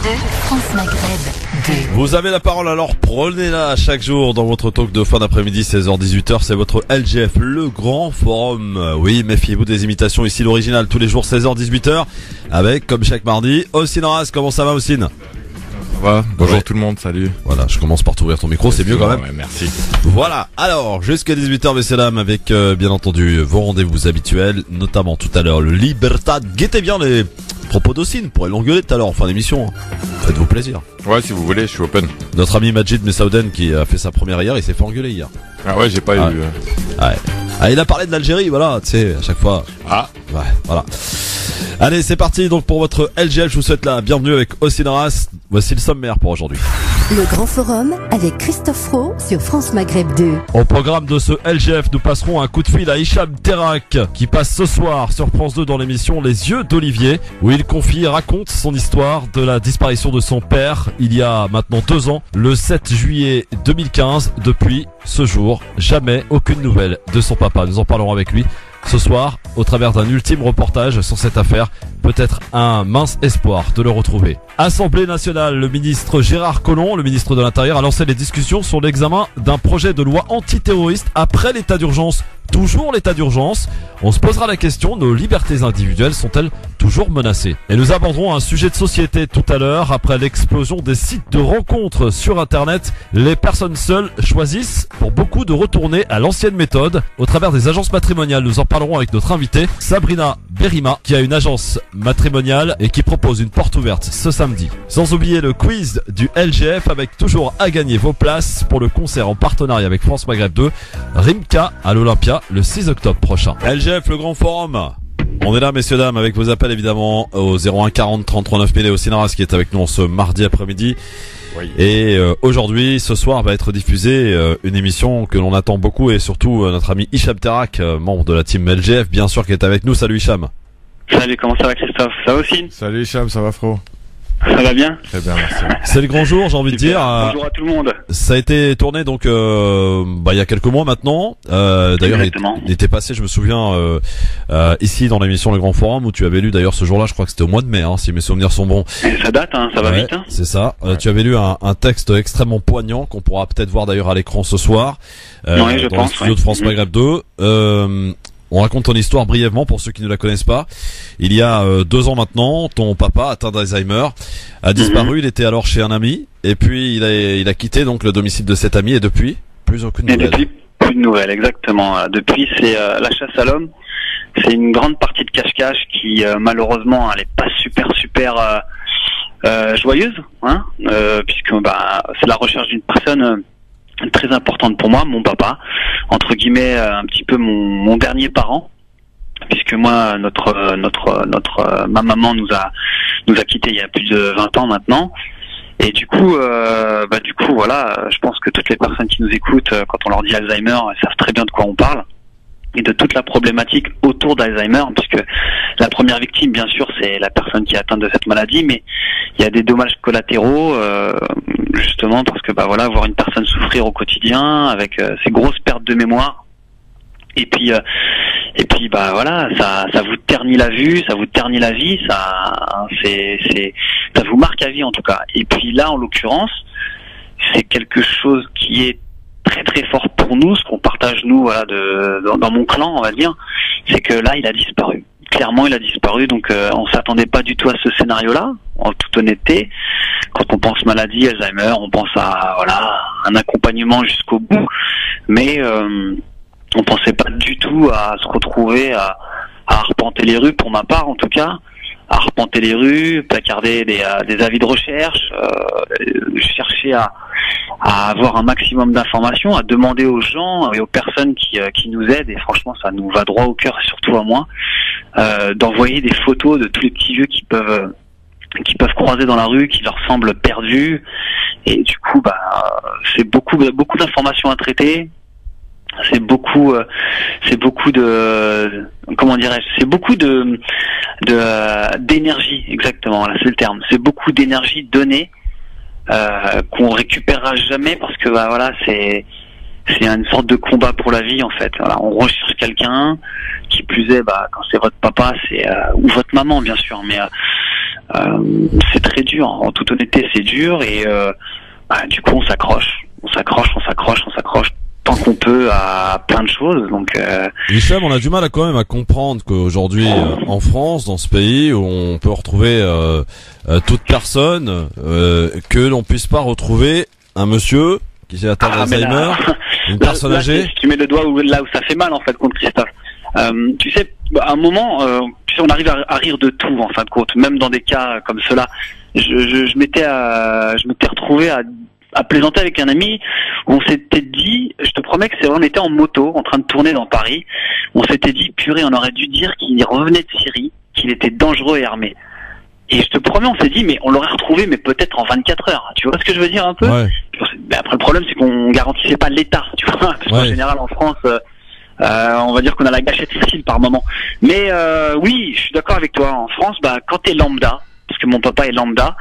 France Maghreb 2. Vous avez la parole, alors prenez-la chaque jour dans votre talk de fin d'après-midi, 16h-18h. C'est votre LGF, le grand forum. Oui, méfiez-vous des imitations, ici l'original, tous les jours 16h-18h. Avec, comme chaque mardi, Ossine Ras. Comment ça va, Ossine? Bonjour tout le monde, salut. Voilà, je commence par t'ouvrir ton micro, c'est mieux quand même. Ouais, merci. Voilà, alors jusqu'à 18h messieurs dames, avec bien entendu vos rendez-vous habituels, notamment tout à l'heure le Libertad. Guettez bien les propos d'Ossine, pour l'engueuler tout à l'heure en fin d'émission. Faites-vous plaisir. Ouais, si vous voulez, je suis open. Notre ami Majid Messaouden qui a fait sa première hier, il s'est fait engueuler hier. Ah ouais, j'ai pas eu. Ouais. Ah, il a parlé de l'Algérie, voilà, tu sais, à chaque fois. Ah. Ouais, voilà. Allez, c'est parti donc pour votre LGF, je vous souhaite la bienvenue avec Ossine Ras. Voici le sommaire pour aujourd'hui. Le grand forum avec Christophe Roux sur France Maghreb 2. Au programme de ce LGF, nous passerons un coup de fil à Hicham Terak qui passe ce soir sur France 2 dans l'émission Les Yeux d'Olivier, où il confie et raconte son histoire de la disparition de son père il y a maintenant 2 ans, le 7 juillet 2015. Depuis ce jour, jamais aucune nouvelle de son papa. Nous en parlerons avec lui ce soir au travers d'un ultime reportage sur cette affaire. Peut-être un mince espoir de le retrouver. Assemblée nationale, le ministre Gérard Collomb, le ministre de l'Intérieur, a lancé les discussions sur l'examen d'un projet de loi antiterroriste après l'état d'urgence. Toujours l'état d'urgence. On se posera la question, nos libertés individuelles sont-elles toujours menacées? Et nous aborderons un sujet de société tout à l'heure. Après l'explosion des sites de rencontres sur Internet, les personnes seules choisissent pour beaucoup de retourner à l'ancienne méthode au travers des agences matrimoniales. Nous en parlerons avec notre invitée Sabrina Berima, qui a une agence matrimoniale et qui propose une porte ouverte ce samedi. Sans oublier le quiz du LGF avec toujours à gagner vos places pour le concert en partenariat avec France Maghreb 2, Rimka à l'Olympia le 6 octobre prochain. LGF, le grand forum. On est là, messieurs, dames, avec vos appels évidemment au 01 40 33 9000 et au Ossine Ras qui est avec nous ce mardi après-midi. Oui. Et aujourd'hui, ce soir, va être diffusée une émission que l'on attend beaucoup et surtout notre ami Hicham Terak, membre de la team LGF, bien sûr, qui est avec nous. Salut Hicham. Salut, comment ça va Christophe? Ça va aussi? Salut Hicham, ça va frérot? Ça va bien? Très bien, merci. C'est le grand jour, j'ai envie de dire. Bonjour à tout le monde. Ça a été tourné donc il y a quelques mois maintenant. D'ailleurs, il était passé, je me souviens, ici dans l'émission Le Grand Forum où tu avais lu d'ailleurs ce jour-là, je crois que c'était au mois de mai, si mes souvenirs sont bons. Ça date, ça va vite. C'est ça. Tu avais lu un texte extrêmement poignant qu'on pourra peut-être voir d'ailleurs à l'écran ce soir dans le studio de France Maghreb 2. On raconte ton histoire brièvement pour ceux qui ne la connaissent pas. Il y a 2 ans maintenant, ton papa, atteint d'Alzheimer, a disparu. Il était alors chez un ami et puis il a quitté donc le domicile de cet ami et depuis, plus aucune nouvelle. Et depuis, plus de nouvelles, exactement. Depuis, c'est la chasse à l'homme. C'est une grande partie de cache-cache qui malheureusement elle est pas super joyeuse, puisque c'est la recherche d'une personne très importante pour moi, mon papa, entre guillemets un petit peu mon dernier parent, puisque moi ma maman nous a quittés il y a plus de 20 ans maintenant. Et du coup voilà, je pense que toutes les personnes qui nous écoutent, quand on leur dit Alzheimer, elles savent très bien de quoi on parle et de toute la problématique autour d'Alzheimer, puisque la première victime, bien sûr, c'est la personne qui est atteinte de cette maladie, mais il y a des dommages collatéraux, justement parce que voir une personne souffrir au quotidien avec ces grosses pertes de mémoire, et puis ça vous ternit la vue, ça vous ternit la vie, ça vous marque à vie en tout cas. Et puis là, en l'occurrence, c'est quelque chose qui est très très fort pour nous, ce qu'on partage nous dans mon clan, on va dire, c'est que là il a disparu. Clairement il a disparu, donc on s'attendait pas du tout à ce scénario-là, en toute honnêteté. Quand on pense maladie, Alzheimer, on pense à un accompagnement jusqu'au bout, mais on pensait pas du tout à se retrouver à arpenter les rues, pour ma part en tout cas, à arpenter les rues, placarder des avis de recherche, chercher à avoir un maximum d'informations, à demander aux gens et aux personnes qui nous aident, et franchement ça nous va droit au cœur, surtout à moi, d'envoyer des photos de tous les petits vieux qui peuvent croiser dans la rue, qui leur semblent perdus, et du coup c'est beaucoup d'informations à traiter. C'est beaucoup d'énergie, exactement, là c'est le terme. C'est beaucoup d'énergie donnée qu'on récupérera jamais, parce que c'est une sorte de combat pour la vie en fait. Voilà, on recherche quelqu'un, qui plus est, quand c'est votre papa, ou votre maman bien sûr, mais C'est très dur. En toute honnêteté, c'est dur et du coup, on s'accroche tant qu'on peut à plein de choses. Donc, Hicham, on a du mal quand même à comprendre qu'aujourd'hui, en France, dans ce pays où on peut retrouver toute personne, que l'on puisse pas retrouver un monsieur qui s'est atteint d'Alzheimer, une personne âgée. Tu mets le doigt là où ça fait mal en fait, contre Christophe. Tu sais, à un moment, on arrive à rire de tout en fin de compte, même dans des cas comme cela. Je m'étais retrouvé à plaisanter avec un ami où on s'était dit, je te promets que c'est vrai, on était en moto en train de tourner dans Paris, on s'était dit purée, on aurait dû dire qu'il revenait de Syrie, qu'il était dangereux et armé. Et je te promets, on s'est dit mais on l'aurait retrouvé mais peut-être en 24 heures. Tu vois ce que je veux dire un peu? Ouais. Mais après le problème c'est qu'on garantissait pas l'état, tu vois, parce qu'en général en France on va dire qu'on a la gâchette facile par moment. Mais oui, je suis d'accord avec toi. En France, quand t'es lambda, parce que mon papa est lambda,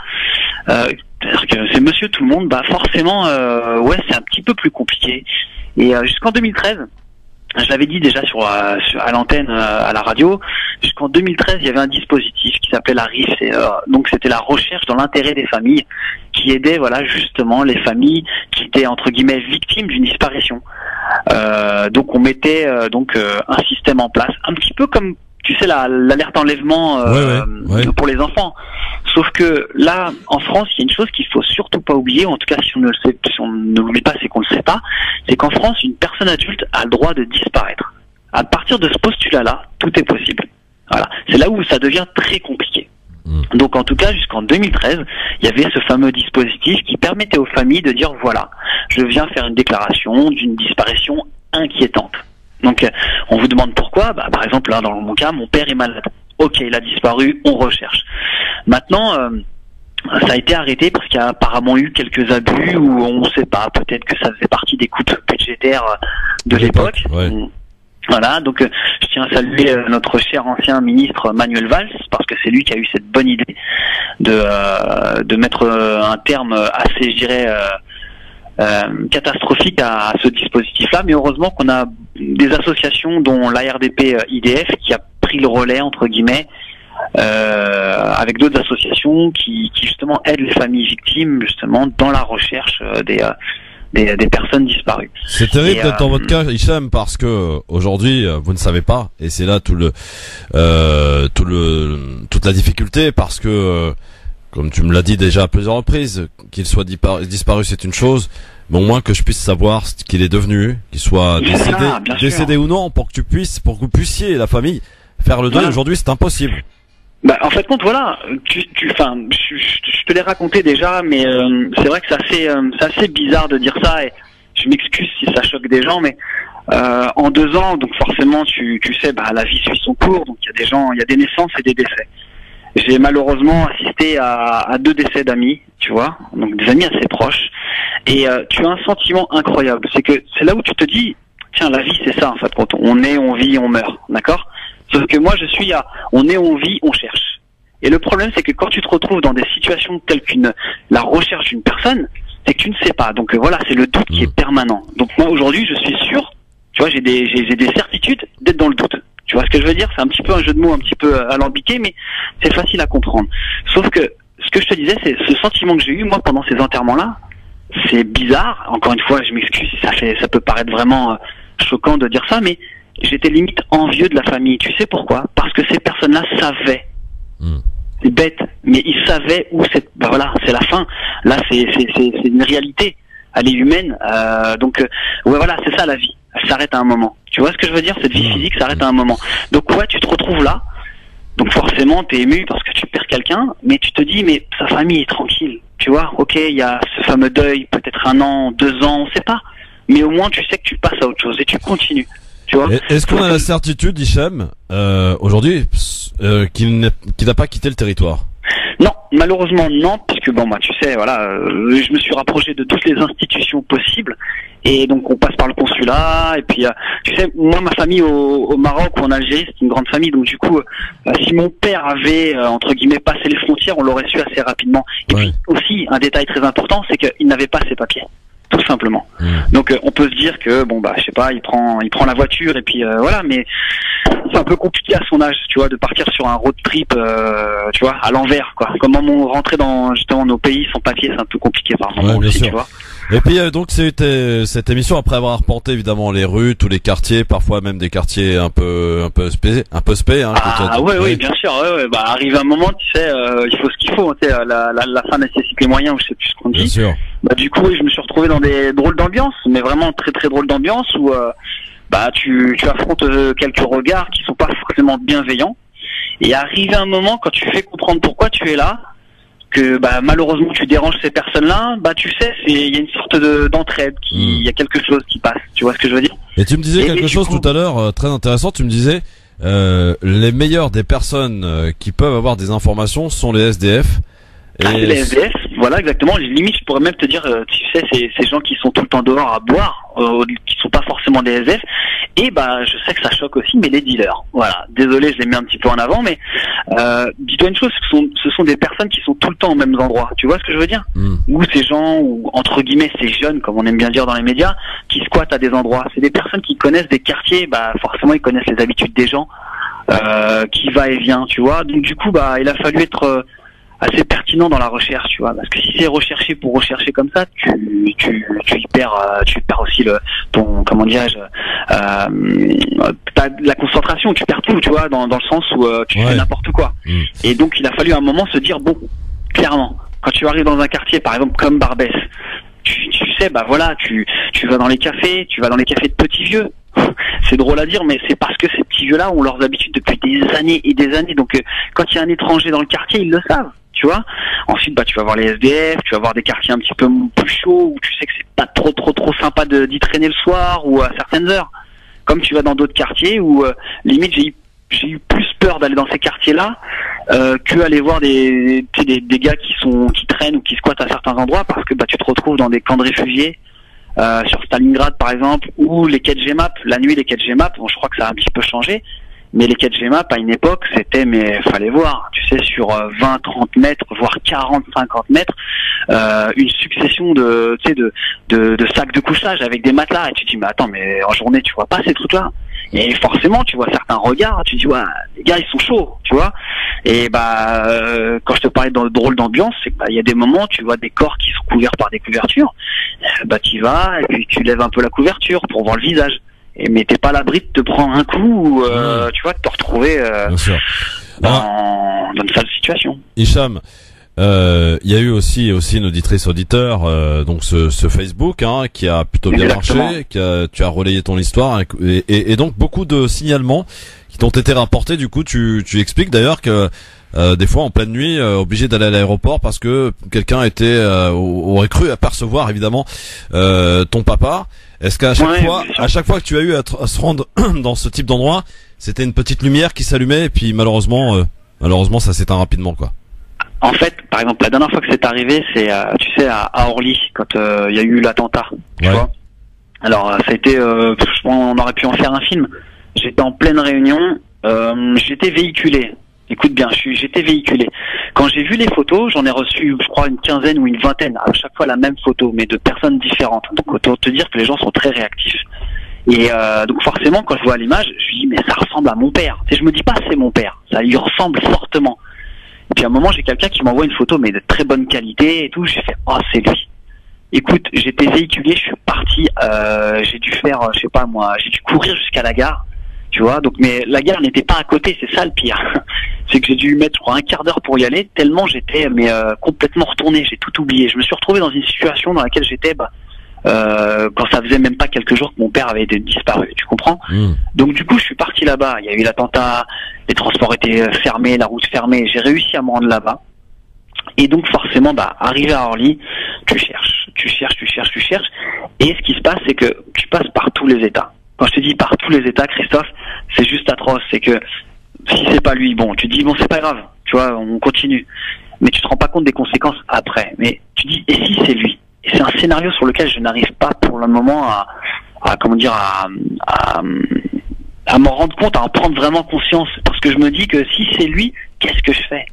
c'est-à-dire que c'est monsieur tout le monde, forcément, c'est un petit peu plus compliqué. Et jusqu'en 2013, je l'avais dit déjà à l'antenne, à la radio, jusqu'en 2013, il y avait un dispositif qui s'appelait la RIF. Donc c'était la recherche dans l'intérêt des familles, qui aidait justement les familles qui étaient entre guillemets victimes d'une disparition. Donc on mettait un système en place, un petit peu comme tu sais l'alerte enlèvement pour les enfants. Sauf que là, en France, il y a une chose qu'il faut surtout pas oublier, en tout cas si on ne l'oublie pas, c'est qu'on ne le sait pas, c'est qu'en France, une personne adulte a le droit de disparaître. À partir de ce postulat-là, tout est possible. Voilà, c'est là où ça devient très compliqué. Donc en tout cas, jusqu'en 2013, il y avait ce fameux dispositif qui permettait aux familles de dire voilà, je viens faire une déclaration d'une disparition inquiétante. Donc on vous demande pourquoi, par exemple là dans mon cas, mon père est malade. Ok, il a disparu, on recherche. Maintenant, ça a été arrêté parce qu'il y a apparemment eu quelques abus où on ne sait pas, peut-être que ça faisait partie des coupes budgétaires de l'époque. Ouais. Voilà, donc je tiens à saluer notre cher ancien ministre Manuel Valls, parce que c'est lui qui a eu cette bonne idée de mettre un terme assez, je dirais, catastrophique à ce dispositif-là. Mais heureusement qu'on a des associations, dont l'ARDP IDF, qui a pris le relais, entre guillemets, avec d'autres associations qui justement aident les familles victimes, justement, dans la recherche des personnes disparues. C'est terrible d'être dans votre cas, Hicham, parce que aujourd'hui vous ne savez pas, et c'est là toute la difficulté, parce que comme tu me l'as dit déjà à plusieurs reprises, qu'il soit disparu c'est une chose, mais au moins que je puisse savoir ce qu'il est devenu, qu'il soit décédé ou non, pour que vous puissiez, la famille, faire le deuil. Aujourd'hui c'est impossible. En fait, voilà, je te l'ai raconté déjà, mais c'est vrai que c'est assez bizarre de dire ça, et je m'excuse si ça choque des gens, mais en 2 ans, donc forcément, tu sais, la vie suit son cours, donc il y a des naissances et des décès. J'ai malheureusement assisté à 2 décès d'amis, tu vois, donc des amis assez proches, et tu as un sentiment incroyable, c'est là où tu te dis, tiens, la vie c'est ça en fait, quand on est, on vit, on meurt, d'accord? Sauf que moi, je suis on est, on vit, on cherche. Et le problème, c'est que quand tu te retrouves dans des situations telles la recherche d'une personne, c'est que tu ne sais pas. Donc voilà, c'est le doute qui est permanent. Donc moi, aujourd'hui, je suis sûr, tu vois, j'ai des certitudes d'être dans le doute. Tu vois ce que je veux dire? C'est un petit peu un jeu de mots un petit peu alambiqué, mais c'est facile à comprendre. Sauf que ce que je te disais, c'est ce sentiment que j'ai eu, moi, pendant ces enterrements-là, c'est bizarre. Encore une fois, je m'excuse si ça peut paraître vraiment choquant de dire ça, mais j'étais limite envieux de la famille. Tu sais pourquoi? Parce que ces personnes-là savaient. C'est bête, mais ils savaient où c'est. C'est la fin. Là, c'est une réalité. Elle est humaine. Donc, voilà, c'est ça la vie. Elle s'arrête à un moment. Tu vois ce que je veux dire? Cette vie physique s'arrête à un moment. Donc, tu te retrouves là. Donc, forcément, t'es ému parce que tu perds quelqu'un, mais tu te dis, mais sa famille est tranquille. Tu vois? Ok, il y a ce fameux deuil, peut-être 1 an, 2 ans, on sait pas. Mais au moins, tu sais que tu passes à autre chose et tu continues. Est-ce qu'on a la certitude, Hicham, aujourd'hui, qu'il n'a pas quitté le territoire? Non, malheureusement non, puisque moi tu sais, je me suis rapproché de toutes les institutions possibles, et donc on passe par le consulat, et puis tu sais, moi ma famille au Maroc ou en Algérie, c'est une grande famille, donc du coup, si mon père avait entre guillemets passé les frontières, on l'aurait su assez rapidement. Et puis aussi, un détail très important, c'est qu'il n'avait pas ses papiers. tout simplement. Donc on peut se dire que bon bah je sais pas, il prend la voiture et puis voilà, mais c'est un peu compliqué à son âge, tu vois, de partir sur un road trip, tu vois, à l'envers, quoi. Comment rentrer dans justement nos pays sans papier, c'est un peu compliqué par moment bien aussi, sûr. tu vois. Et puis donc c'était cette émission après avoir reporté évidemment les rues, tous les quartiers, parfois même des quartiers un peu spé, hein. Oui, bien sûr, ouais. Bah arrive un moment, tu sais, il faut ce qu'il faut, tu sais, la fin nécessite les moyens, ou je sais plus ce qu'on dit. Bien sûr. Bah du coup, oui, je me suis retrouvé dans des drôles d'ambiance, mais vraiment très très drôles d'ambiance où bah tu affrontes quelques regards qui sont pas forcément bienveillants, et arrive un moment quand tu fais comprendre pourquoi tu es là, que bah malheureusement tu déranges ces personnes-là, bah tu sais, il y a une sorte d'entraide, il y a quelque chose qui passe, tu vois ce que je veux dire. Et tu me disais quelque chose tout à l'heure très intéressant, tu me disais les meilleures des personnes qui peuvent avoir des informations sont les SDF. Et les SDF, voilà exactement. Limite, je pourrais même te dire, tu sais, ces gens qui sont tout le temps dehors à boire, qui sont pas forcément des SDF. Et bah, je sais que ça choque aussi, mais les dealers. Voilà. Désolé, je les mets un petit peu en avant, mais dis-toi une chose, ce sont des personnes qui sont tout le temps aux mêmes endroits. Tu vois ce que je veux dire? Ou ces gens, ou entre guillemets ces jeunes, comme on aime bien dire dans les médias, qui squattent à des endroits. C'est des personnes qui connaissent des quartiers. Bah, forcément, ils connaissent les habitudes des gens, qui va et vient. Tu vois. Donc du coup, bah, il a fallu être assez pertinent dans la recherche, tu vois, parce que si c'est recherché pour rechercher comme ça, tu y perds aussi comment dirais-je, la concentration, tu perds tout, tu vois, dans le sens où tu fais n'importe quoi. Et donc il a fallu à un moment se dire bon, clairement, quand tu arrives dans un quartier, par exemple comme Barbès, tu sais, bah voilà, tu vas dans les cafés, de petits vieux. C'est drôle à dire, mais c'est parce que ces petits vieux-là ont leurs habitudes depuis des années et des années. Donc quand il y a un étranger dans le quartier, ils le savent. Tu vois. Ensuite, bah, tu vas voir les SDF, tu vas voir des quartiers un petit peu plus chauds où tu sais que c'est pas trop sympa d'y traîner le soir ou à certaines heures. Comme tu vas dans d'autres quartiers où, limite, j'ai eu plus peur d'aller dans ces quartiers-là, que aller voir des gars qui traînent ou qui squattent à certains endroits, parce que, bah, tu te retrouves dans des camps de réfugiés, sur Stalingrad, par exemple, ou les quais de Gemap. La nuit, les quais de Gemap, bon, je crois que ça a un petit peu changé. Mais les quais de Gemap, à une époque, c'était, mais fallait voir, tu sais, sur 20, 30 mètres, voire 40, 50 mètres, une succession de sacs de couchage avec des matelas. Et tu te dis, mais attends, mais en journée, tu vois pas ces trucs-là. Et forcément, tu vois certains regards, tu te dis, ouais, les gars, ils sont chauds, tu vois. Et bah, quand je te parlais de drôle d'ambiance, c'est que, bah, il y a des moments, tu vois des corps qui sont couverts par des couvertures. Bah, tu y vas, et puis tu lèves un peu la couverture pour voir le visage. Mais t'es pas à l'abri de te prendre un coup ou tu vois, de te retrouver dans une sale situation. Hicham, il y a eu aussi une auditrice auditeur, donc ce Facebook qui a plutôt bien marché, tu as relayé ton histoire et donc beaucoup de signalements qui t'ont été rapportés. Du coup, tu expliques d'ailleurs que des fois en pleine nuit, obligé d'aller à l'aéroport parce que quelqu'un aurait cru apercevoir évidemment ton papa. Est-ce qu'à chaque fois que tu as eu à se rendre dans ce type d'endroit, c'était une petite lumière qui s'allumait et puis malheureusement ça s'éteint rapidement, quoi? En fait, par exemple, la dernière fois que c'est arrivé, c'est tu sais à Orly quand il y a eu l'attentat, tu vois. Alors ça a été, on aurait pu en faire un film. J'étais en pleine réunion, j'étais véhiculé. Écoute bien, j'étais véhiculé. Quand j'ai vu les photos, j'en ai reçu, je crois, une quinzaine ou une vingtaine, à chaque fois la même photo, mais de personnes différentes. Donc autant te dire que les gens sont très réactifs. Et donc forcément, quand je vois l'image, je me dis, mais ça ressemble à mon père. Et je me dis pas c'est mon père, ça lui ressemble fortement. Et puis à un moment, j'ai quelqu'un qui m'envoie une photo, mais de très bonne qualité et tout. J'ai fait, oh, c'est lui. Écoute, j'étais véhiculé, je suis parti, j'ai dû faire, je sais pas moi, j'ai dû courir jusqu'à la gare. Tu vois, donc mais la gare n'était pas à côté, c'est ça le pire. C'est que j'ai dû mettre, je crois, un quart d'heure pour y aller, tellement j'étais complètement retourné, j'ai tout oublié. Je me suis retrouvé dans une situation dans laquelle j'étais quand ça faisait même pas quelques jours que mon père avait disparu, tu comprends? Donc du coup, je suis parti là-bas, il y a eu l'attentat, les transports étaient fermés, la route fermée, j'ai réussi à me rendre là-bas. Et donc forcément, arrivé à Orly, tu cherches. Et ce qui se passe, c'est que tu passes par tous les états. Quand je te dis par tous les états, Christophe, c'est juste atroce. C'est que si c'est pas lui, bon, tu te dis bon, c'est pas grave, tu vois, on continue. Mais tu te rends pas compte des conséquences après. Mais tu dis et si c'est lui? Et c'est un scénario sur lequel je n'arrive pas pour le moment à m'en rendre compte, à en prendre vraiment conscience, parce que je me dis que si c'est lui, qu'est-ce que je fais?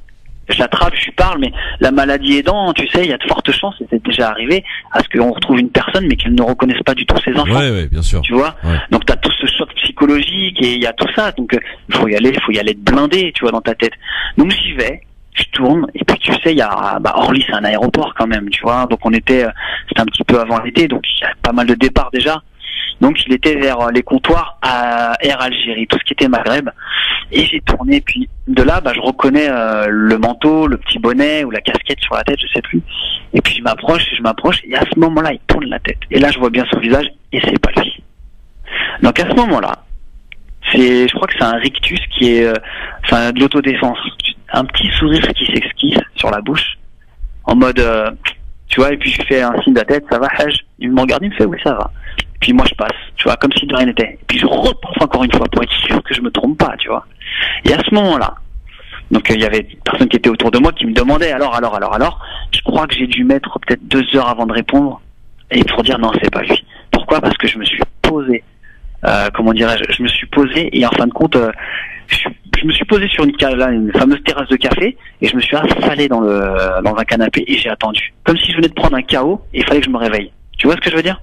je l'attrape, je lui parle, mais la maladie aidant, tu sais, il y a de fortes chances, et c'est déjà arrivé, à ce qu'on retrouve une personne, mais qu'elle ne reconnaisse pas du tout ses enfants. Ouais, bien sûr. Tu vois. Ouais. Donc t'as tout ce choc psychologique et il y a tout ça. Donc faut y aller de blindé, tu vois, dans ta tête. Donc j'y vais, je tourne, et puis tu sais, il y a, Orly, c'est un aéroport quand même, tu vois. Donc c'était un petit peu avant l'été, donc il y a pas mal de départs déjà. Donc il était vers les comptoirs à Air Algérie, tout ce qui était Maghreb. Et j'ai tourné, puis de là, je reconnais le manteau, le petit bonnet ou la casquette sur la tête, je sais plus. Et puis je m'approche, et à ce moment-là, il tourne la tête. Et là, je vois bien son visage, et c'est pas lui. Donc à ce moment-là, je crois que c'est un rictus qui est, de l'autodéfense. Un petit sourire qui s'esquisse sur la bouche, en mode, tu vois, et puis je fais un signe de la tête, ça va, Haj? Il me regarde, il me fait, oui, ça va. Puis moi je passe, tu vois, comme si de rien n'était. Et puis je repense encore une fois pour être sûr que je me trompe pas, tu vois. Et à ce moment-là, donc il y avait une personne qui était autour de moi qui me demandait alors. Je crois que j'ai dû mettre peut-être 2 heures avant de répondre et pour dire non, c'est pas lui. Pourquoi? Parce que je me suis posé, je me suis posé et en fin de compte, je me suis posé sur une fameuse terrasse de café et je me suis affalé dans un canapé et j'ai attendu, comme si je venais de prendre un KO et il fallait que je me réveille. Tu vois ce que je veux dire?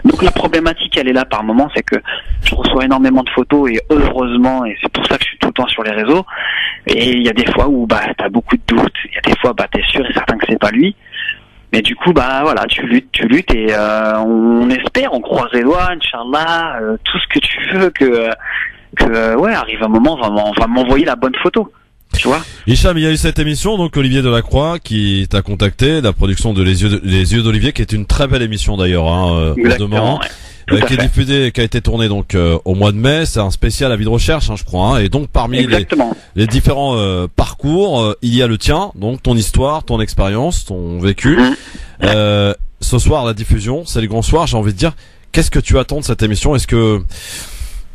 Donc la problématique, elle est là par moment, c'est que je reçois énormément de photos et heureusement, et c'est pour ça que je suis tout le temps sur les réseaux, et il y a des fois où t'as beaucoup de doutes, il y a des fois t'es sûr et certain que c'est pas lui, mais du coup voilà, tu luttes et on espère, on croise les doigts, Inch'Allah, tout ce que tu veux que arrive un moment, on va m'envoyer la bonne photo. Tu vois? Hicham, il y a eu cette émission, donc Olivier Delacroix qui t'a contacté, la production de Les Yeux d'Olivier, qui est une très belle émission d'ailleurs, au demeurant, qui est diffusée, qui a été tournée donc au mois de mai. C'est un spécial avis de recherche, je crois, et donc parmi les différents parcours, il y a le tien, donc ton histoire, ton expérience, ton vécu. Ce soir, la diffusion, c'est le grand soir. J'ai envie de dire, qu'est-ce que tu attends de cette émission? Est-ce que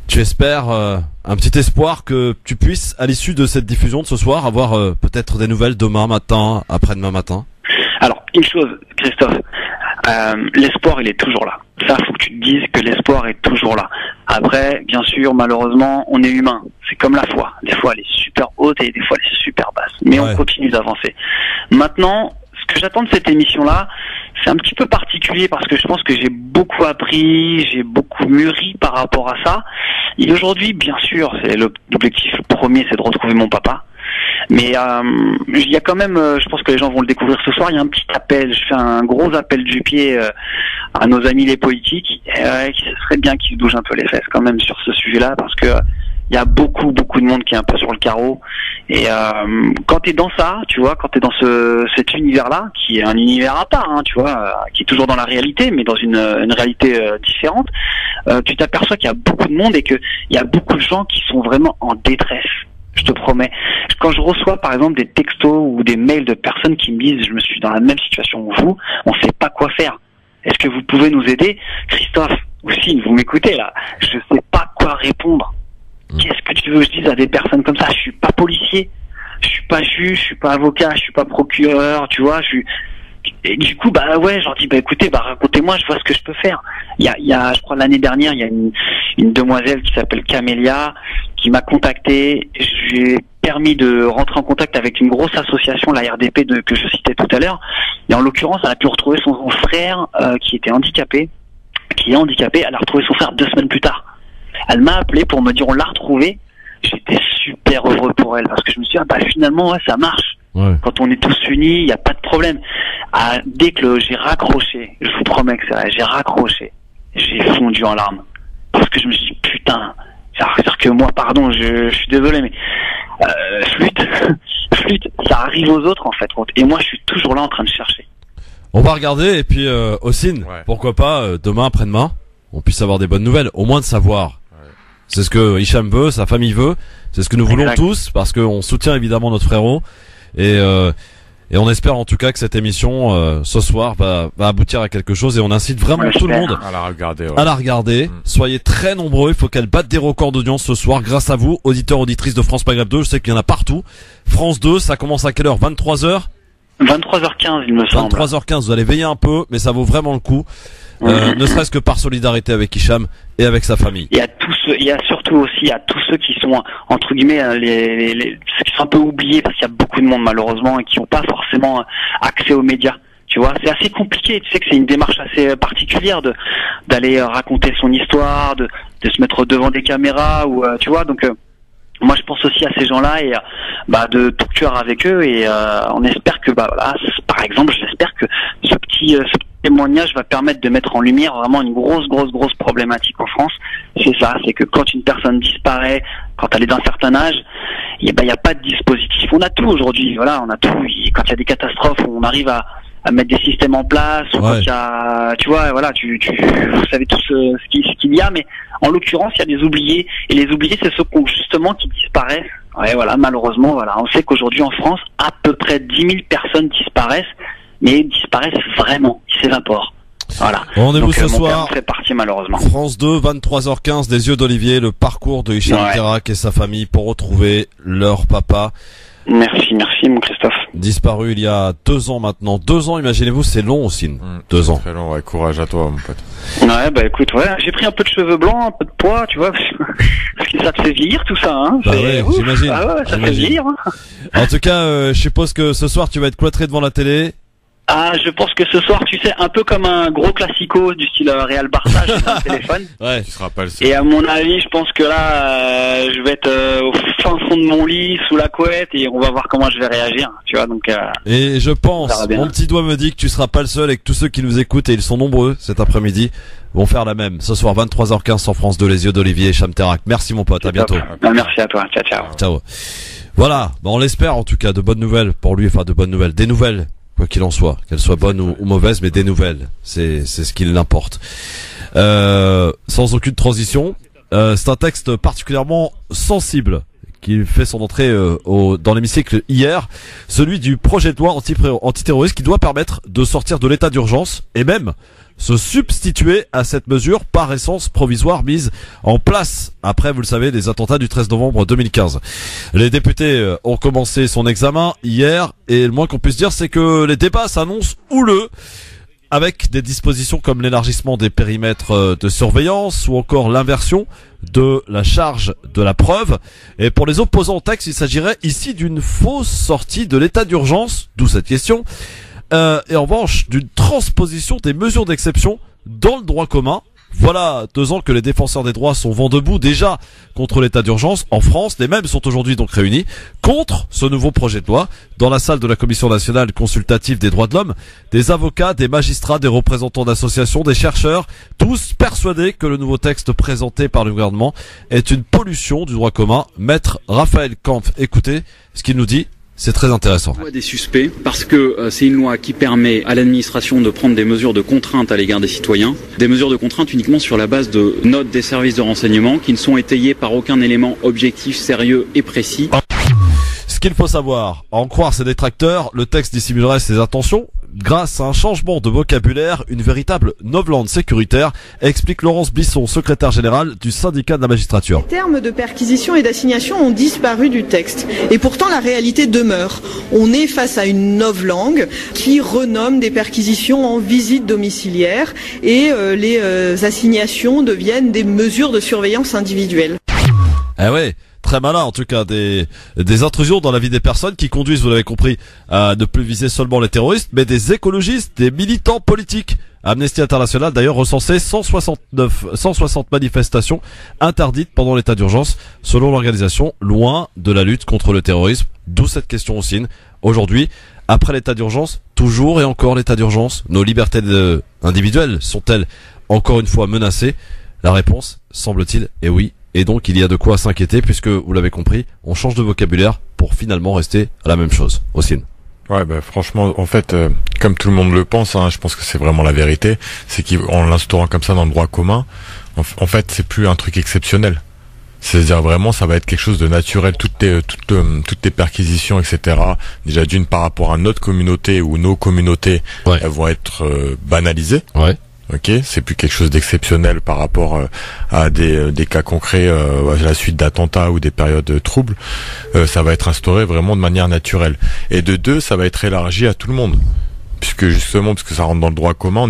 tu espères un petit espoir que tu puisses, à l'issue de cette diffusion de ce soir, avoir peut-être des nouvelles demain matin, après-demain matin? Alors, une chose, Christophe, l'espoir, il est toujours là. Ça, faut que tu te dises que l'espoir est toujours là. Après, bien sûr, malheureusement, on est humain. C'est comme la foi. Des fois, elle est super haute et des fois, elle est super basse. Mais on continue d'avancer. Maintenant, ce que j'attends de cette émission-là, c'est un petit peu particulier parce que je pense que j'ai beaucoup appris, j'ai beaucoup mûri par rapport à ça. Et aujourd'hui, bien sûr, c'est l'objectif premier, c'est de retrouver mon papa. Mais il y a quand même, je pense que les gens vont le découvrir ce soir, il y a un petit appel, je fais un gros appel du pied à nos amis les politiques, qui serait bien qu'ils bougent un peu les fesses quand même sur ce sujet-là, parce que il y a beaucoup de monde qui est un peu sur le carreau. Et quand t'es dans ça, tu vois, quand t'es dans cet univers-là, qui est un univers à part, tu vois, qui est toujours dans la réalité, mais dans une réalité différente, tu t'aperçois qu'il y a beaucoup de monde et qu'il y a beaucoup de gens qui sont vraiment en détresse. Je te promets. Quand je reçois par exemple des textos ou des mails de personnes qui me disent je me suis dans la même situation que vous, on sait pas quoi faire. Est-ce que vous pouvez nous aider? Christophe, aussi, vous m'écoutez là, je sais pas quoi répondre. Qu'est-ce que tu veux que je dise à des personnes comme ça? Je suis pas policier, je suis pas juge, je suis pas avocat, je suis pas procureur, tu vois, et du coup, je leur dis, écoutez, racontez-moi, je vois ce que je peux faire. Il y a, je crois, l'année dernière, il y a une demoiselle qui s'appelle Camélia, qui m'a contacté. J'ai permis de rentrer en contact avec une grosse association, la RDP, que je citais tout à l'heure. Et en l'occurrence, elle a pu retrouver son frère, qui est handicapé. Elle a retrouvé son frère 2 semaines plus tard. Elle m'a appelé pour me dire, on l'a retrouvé. J'étais super heureux pour elle, parce que je me suis dit, finalement, ça marche. Ouais. Quand on est tous unis, il n'y a pas de problème. Dès que j'ai raccroché, je vous promets que c'est vrai, j'ai raccroché, j'ai fondu en larmes. Parce que je me suis dit, putain, c'est-à-dire que moi, pardon, je suis désolé, mais flûte, ça arrive aux autres en fait. Et moi, je suis toujours là en train de chercher. On va regarder, et puis Ossine, pourquoi pas, demain, après-demain, on puisse avoir des bonnes nouvelles, au moins de savoir. C'est ce que Hicham veut, sa famille veut, c'est ce que nous voulons tous, parce qu'on soutient évidemment notre frérot. Et on espère en tout cas que cette émission ce soir va aboutir à quelque chose, et on incite vraiment tout le monde à la regarder. Soyez très nombreux, il faut qu'elle batte des records d'audience ce soir grâce à vous, auditeurs, auditrices de France Maghreb 2. Je sais qu'il y en a partout. France 2, ça commence à quelle heure? 23h? 23h15 il me semble. 23h15, vous allez veiller un peu, mais ça vaut vraiment le coup. ne serait-ce que par solidarité avec Hicham et avec sa famille. Il y a surtout aussi tous ceux qui sont entre guillemets ceux qui sont un peu oubliés parce qu'il y a beaucoup de monde malheureusement et qui n'ont pas forcément accès aux médias. Tu vois, c'est assez compliqué. Tu sais que c'est une démarche assez particulière d'aller raconter son histoire, de se mettre devant des caméras ou tu vois. Donc moi je pense aussi à ces gens-là et de tout cœur avec eux et on espère que voilà, par exemple, j'espère que ce petit témoignage va permettre de mettre en lumière vraiment une grosse problématique en France. C'est ça, c'est que quand une personne disparaît, quand elle est d'un certain âge, il y a pas de dispositif. On a tout aujourd'hui, voilà, on a tout. Quand il y a des catastrophes, on arrive à mettre des systèmes en place, ou quand il y a, tu vois, voilà, vous savez tous ce qu'il y a, mais en l'occurrence, il y a des oubliés, et les oubliés, c'est ceux justement qui disparaissent. Ouais, voilà, malheureusement, voilà, on sait qu'aujourd'hui en France, à peu près 10 000 personnes disparaissent, mais disparaissent vraiment, ils s'évaporent. Voilà. Rendez-vous ce soir. Fait partie, malheureusement. France 2, 23h15, des yeux d'Olivier, le parcours de Hicham Terak et sa famille pour retrouver leur papa. Merci mon Christophe. Disparu il y a 2 ans maintenant. 2 ans, imaginez-vous, c'est long aussi. 2 ans. Très long, ouais, courage à toi, mon pote. Ouais, écoute, j'ai pris un peu de cheveux blancs, un peu de poids, tu vois, parce que ça te fait vieillir tout ça, hein. J'imagine. Ah ouais, ça fait vieillir, hein. En tout cas, je suppose que ce soir tu vas être cloîtré devant la télé. Ah, je pense que ce soir, tu sais, un peu comme un gros classico du style Real Barça, j'ai un téléphone. Ouais. Tu seras pas le seul. Et à mon avis, je pense que là, je vais être au fin fond de mon lit, sous la couette, et on va voir comment je vais réagir, tu vois, donc... Et je pense, mon petit doigt me dit que tu seras pas le seul et que tous ceux qui nous écoutent, et ils sont nombreux cet après-midi, vont faire la même. Ce soir, 23h15 sur France 2, les yeux d'Olivier et Hicham Terak. Merci mon pote, à bientôt. Merci à toi, ciao. Ciao. Voilà, on l'espère en tout cas, de bonnes nouvelles pour lui, enfin de bonnes nouvelles, des nouvelles. Quoi qu'il en soit, qu'elles soient bonnes ou mauvaises, mais des nouvelles, c'est ce qu'il importe. Sans aucune transition, c'est un texte particulièrement sensible qui fait son entrée dans l'hémicycle hier, celui du projet de loi antiterroriste qui doit permettre de sortir de l'état d'urgence et même se substituer à cette mesure par essence provisoire mise en place après, vous le savez, les attentats du 13 novembre 2015. Les députés ont commencé son examen hier et le moins qu'on puisse dire, c'est que les débats s'annoncent houleux avec des dispositions comme l'élargissement des périmètres de surveillance ou encore l'inversion de la charge de la preuve. Et pour les opposants au texte, il s'agirait ici d'une fausse sortie de l'état d'urgence, d'où cette question. Et en revanche, d'une transposition des mesures d'exception dans le droit commun. Voilà 2 ans que les défenseurs des droits sont vent debout déjà contre l'état d'urgence en France. Les mêmes sont aujourd'hui donc réunis contre ce nouveau projet de loi dans la salle de la Commission nationale consultative des droits de l'homme. Des avocats, des magistrats, des représentants d'associations, des chercheurs, tous persuadés que le nouveau texte présenté par le gouvernement est une pollution du droit commun. Maître Raphaël Kampf, écoutez ce qu'il nous dit. C'est très intéressant. La loi des suspects, parce que c'est une loi qui permet à l'administration de prendre des mesures de contrainte à l'égard des citoyens, des mesures de contrainte uniquement sur la base de notes des services de renseignement qui ne sont étayées par aucun élément objectif, sérieux et précis. Ce qu'il faut savoir, à en croire ses détracteurs, le texte dissimulerait ses intentions grâce à un changement de vocabulaire, une véritable novlangue sécuritaire, explique Laurence Bisson, secrétaire générale du syndicat de la magistrature. Les termes de perquisition et d'assignation ont disparu du texte. Et pourtant, la réalité demeure. On est face à une novlangue qui renomme des perquisitions en visite domiciliaire et les assignations deviennent des mesures de surveillance individuelle. Eh ouais. Très malin en tout cas, des intrusions dans la vie des personnes qui conduisent, vous l'avez compris, à ne plus viser seulement les terroristes, mais des écologistes, des militants politiques. Amnesty International d'ailleurs recensé 160 manifestations interdites pendant l'état d'urgence, selon l'organisation, loin de la lutte contre le terrorisme. D'où cette question aussi. Aujourd'hui, après l'état d'urgence, toujours et encore l'état d'urgence, nos libertés individuelles sont-elles encore une fois menacées? La réponse, semble-t-il, est oui. Et donc il y a de quoi s'inquiéter puisque, vous l'avez compris, on change de vocabulaire pour finalement rester à la même chose. Ossine. Ouais, franchement, en fait, comme tout le monde le pense, je pense que c'est vraiment la vérité, c'est qu'en l'instaurant comme ça dans le droit commun, en fait, c'est plus un truc exceptionnel. C'est-à-dire vraiment, ça va être quelque chose de naturel. Toutes tes perquisitions, etc. Déjà d'une par rapport à notre communauté ou nos communautés, elles vont être banalisées. Ouais. Ok, c'est plus quelque chose d'exceptionnel par rapport à des cas concrets à la suite d'attentats ou des périodes troubles. Ça va être instauré vraiment de manière naturelle. Et de deux, ça va être élargi à tout le monde. puisque justement parce que ça rentre dans le droit commun, on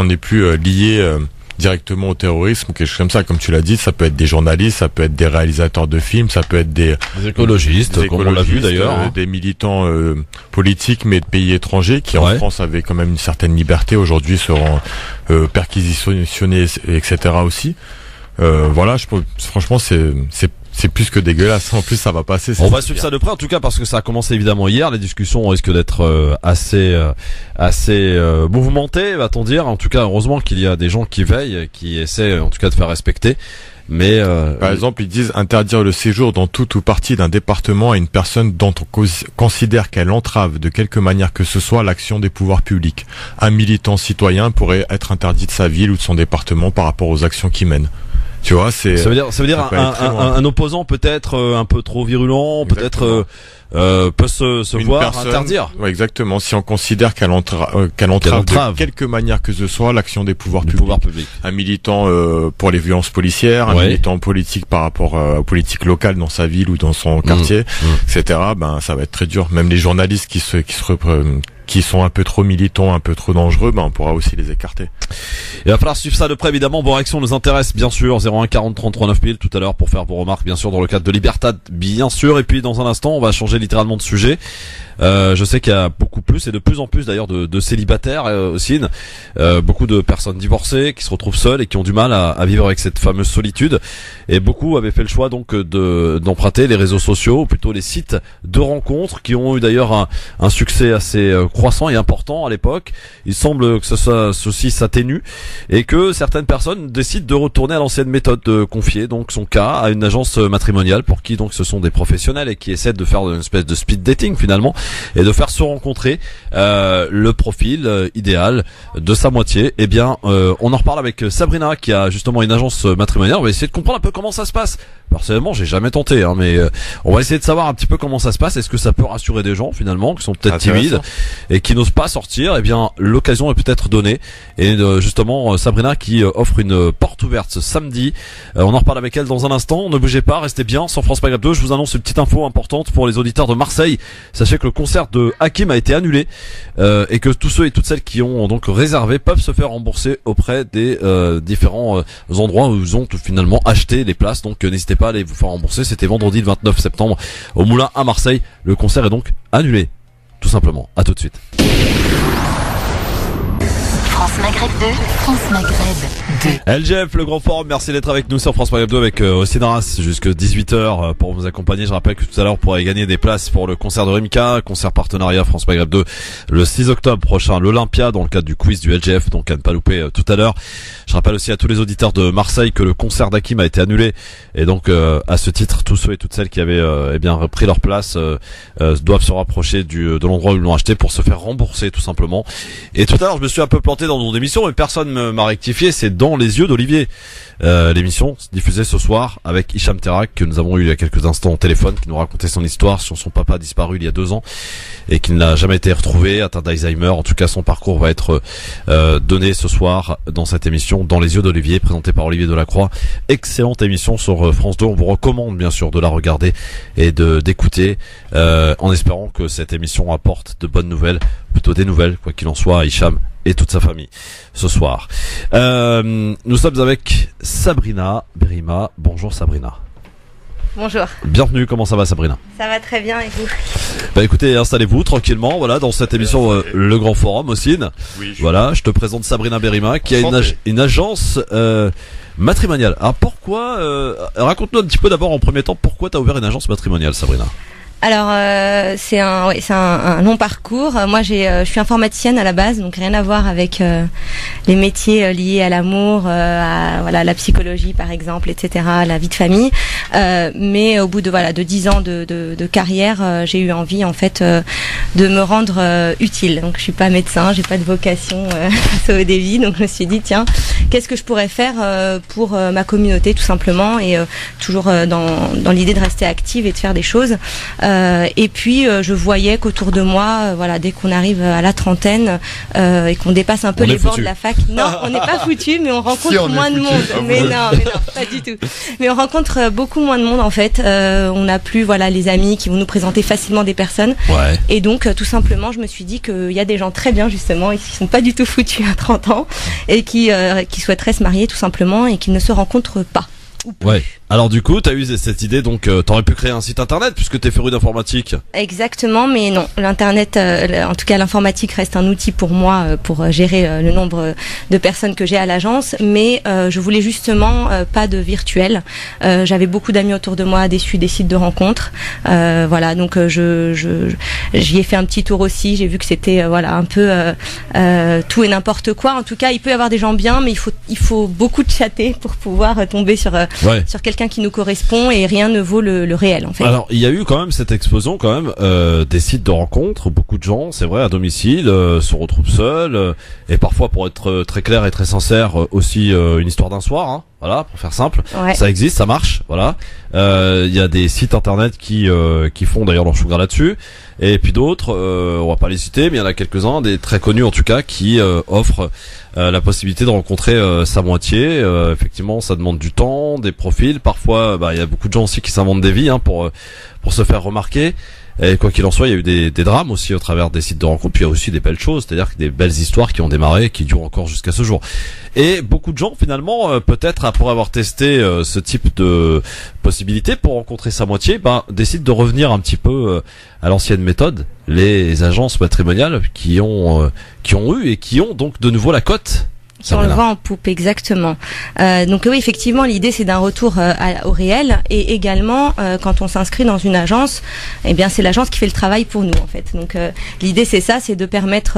n'est plus lié directement au terrorisme ou quelque chose comme ça. Comme tu l'as dit, ça peut être des journalistes, ça peut être des réalisateurs de films, ça peut être des écologistes, comme on l'a vu d'ailleurs, des militants politiques mais de pays étrangers qui en France avaient quand même une certaine liberté, aujourd'hui seront perquisitionnés, etc. aussi. Voilà, franchement c'est plus que dégueulasse. En plus, ça va passer. On va suivre ça de près, en tout cas, parce que ça a commencé évidemment hier. Les discussions risquent d'être assez mouvementées, va-t-on dire. En tout cas, heureusement qu'il y a des gens qui veillent, qui essaient, en tout cas, de faire respecter. Mais par exemple, ils disent interdire le séjour dans tout ou partie d'un département à une personne dont on considère qu'elle entrave de quelque manière que ce soit l'action des pouvoirs publics. Un militant citoyen pourrait être interdit de sa ville ou de son département par rapport aux actions qu'il mène. Tu vois, ça veut dire un opposant peut-être un peu trop virulent, peut-être peut se voir interdire. Ouais, exactement. Si on considère qu'elle entrave de quelque manière que ce soit l'action des pouvoirs publics. Un militant pour les violences policières, un militant politique par rapport aux politiques locales dans sa ville ou dans son quartier, etc. Ben ça va être très dur. Même les journalistes qui sont un peu trop militants, un peu trop dangereux, ben on pourra aussi les écarter. Il va falloir suivre ça de près, évidemment. Vos réactions nous intéressent, bien sûr. 01 40 33 9000 tout à l'heure pour faire vos remarques, bien sûr, dans le cadre de Libertad, bien sûr. Et puis dans un instant, on va changer littéralement de sujet. Je sais qu'il y a beaucoup plus et de plus en plus d'ailleurs de célibataires aussi, beaucoup de personnes divorcées qui se retrouvent seules et qui ont du mal à vivre avec cette fameuse solitude. Et beaucoup avaient fait le choix donc d'emprunter les réseaux sociaux, ou plutôt les sites de rencontres, qui ont eu d'ailleurs un succès assez croissant et important à l'époque. Il semble que ceci s'atténue et que certaines personnes décident de retourner à l'ancienne méthode, de confier donc son cas à une agence matrimoniale pour qui donc ce sont des professionnels et qui essaient de faire une espèce de speed dating finalement, et de faire se rencontrer le profil idéal de sa moitié. Eh bien, on en reparle avec Sabrina qui a justement une agence matrimoniale. On va essayer de comprendre un peu comment ça se passe. Personnellement, j'ai jamais tenté, mais on va essayer de savoir un petit peu comment ça se passe. Est-ce que ça peut rassurer des gens finalement qui sont peut-être timides et qui n'osent pas sortir? Eh bien, l'occasion est peut-être donnée. Et justement, Sabrina qui offre une porte ouverte ce samedi. On en reparle avec elle dans un instant. Ne bougez pas, restez bien. Sur France Maghreb 2, je vous annonce une petite info importante pour les auditeurs de Marseille. Sachez que le concert de Hakim a été annulé et que tous ceux et toutes celles qui ont donc réservé peuvent se faire rembourser auprès des différents endroits où ils ont finalement acheté les places. Donc n'hésitez pas à aller vous faire rembourser. C'était vendredi le 29 septembre au Moulin à Marseille. Le concert est donc annulé, tout simplement. À tout de suite. France Maghreb 2, France Maghreb 2. LGF, le grand forum, merci d'être avec nous sur France Maghreb 2 avec Océnaras jusqu'à 18h pour vous accompagner. Je rappelle que tout à l'heure, vous pourrez gagner des places pour le concert de Rimka, concert partenariat France Maghreb 2 le 6 octobre prochain, l'Olympia, dans le cadre du quiz du LGF, donc à ne pas louper tout à l'heure. Je rappelle aussi à tous les auditeurs de Marseille que le concert d'Hakim a été annulé et donc à ce titre, tous ceux et toutes celles qui avaient pris leur place doivent se rapprocher de l'endroit où ils l'ont acheté pour se faire rembourser tout simplement. Et tout à l'heure, je me suis un peu planté dans mon émission, mais personne m'a rectifié. C'est Dans les yeux d'Olivier. L'émission diffusée ce soir avec Hicham Terak, que nous avons eu il y a quelques instants au téléphone, qui nous racontait son histoire sur son papa disparu il y a 2 ans et qui n'a jamais été retrouvé, atteint d'Alzheimer. En tout cas, son parcours va être donné ce soir dans cette émission Dans les yeux d'Olivier, présentée par Olivier Delacroix. Excellente émission sur France 2. On vous recommande bien sûr de la regarder et d'écouter, en espérant que cette émission apporte de bonnes nouvelles, plutôt des nouvelles, quoi qu'il en soit, à Hicham et toute sa famille ce soir. Nous sommes avec Sabrina Berima. Bonjour Sabrina. Bonjour. Bienvenue, comment ça va Sabrina? Ça va très bien et vous? Bah écoutez, installez-vous tranquillement, voilà, dans cette émission Le Grand Forum aussi. Oui, voilà, je te présente Sabrina Berima qui a une agence matrimoniale. Alors pourquoi raconte-nous un petit peu d'abord en premier temps pourquoi tu as ouvert une agence matrimoniale, Sabrina? Alors c'est un long parcours. Moi je suis informaticienne à la base, donc rien à voir avec les métiers liés à l'amour, à la psychologie par exemple, etc., la vie de famille. Mais au bout de 10 ans de carrière, j'ai eu envie en fait de me rendre utile. Donc je suis pas médecin, j'ai pas de vocation à sauver des vies, donc je me suis dit tiens, qu'est-ce que je pourrais faire pour ma communauté tout simplement, et toujours dans l'idée de rester active et de faire des choses. Et puis je voyais qu'autour de moi, voilà, dès qu'on arrive à la trentaine et qu'on dépasse un peu les bords de la fac, non, on n'est pas foutu, mais on rencontre moins de monde. Mais non, pas du tout. Mais on rencontre beaucoup moins de monde en fait. On n'a plus voilà les amis qui vont nous présenter facilement des personnes. Ouais. Et donc tout simplement, je me suis dit qu'il y a des gens très bien justement et qui sont pas du tout foutus à 30 ans et qui souhaiteraient se marier tout simplement et qui ne se rencontrent pas. Ouais. Alors du coup, t'as eu cette idée, donc t'aurais pu créer un site internet puisque t'es féru d'informatique. Exactement, mais non. L'internet, en tout cas l'informatique reste un outil pour moi pour gérer le nombre de personnes que j'ai à l'agence. Mais je voulais justement pas de virtuel. J'avais beaucoup d'amis autour de moi déçus des sites de rencontres. Voilà, donc j'y ai fait un petit tour aussi. J'ai vu que c'était voilà un peu tout et n'importe quoi. En tout cas, il peut y avoir des gens bien, mais il faut beaucoup de chatter pour pouvoir tomber sur quelqu'un qui nous correspond et rien ne vaut le réel en fait. Alors il y a eu quand même cette explosion quand même des sites de rencontres, beaucoup de gens, c'est vrai, à domicile se retrouvent seuls et parfois, pour être très clair et très sincère, aussi une histoire d'un soir, hein, voilà, pour faire simple. Ouais. Ça existe, ça marche, voilà. Il y a des sites internet qui font d'ailleurs leur sugar là-dessus, et puis d'autres, on va pas les citer, mais il y en a quelques-uns, des très connus en tout cas, qui offrent la possibilité de rencontrer sa moitié. Effectivement, ça demande du temps, des profils. Parfois, il y a beaucoup de gens aussi qui s'inventent des vies pour se faire remarquer. Et quoi qu'il en soit, il y a eu des drames aussi au travers des sites de rencontres. Puis il y a aussi des belles choses, c'est-à-dire que des belles histoires qui ont démarré et qui durent encore jusqu'à ce jour. Et beaucoup de gens, finalement, peut-être après avoir testé ce type de possibilité pour rencontrer sa moitié, décident de revenir un petit peu à l'ancienne méthode, les agences matrimoniales qui ont eu et qui ont donc de nouveau la cote. Qui ont le vent en poupe, exactement. Donc oui, effectivement, l'idée c'est d'un retour au réel, et également quand on s'inscrit dans une agence, eh bien c'est l'agence qui fait le travail pour nous en fait. Donc l'idée c'est ça, c'est de permettre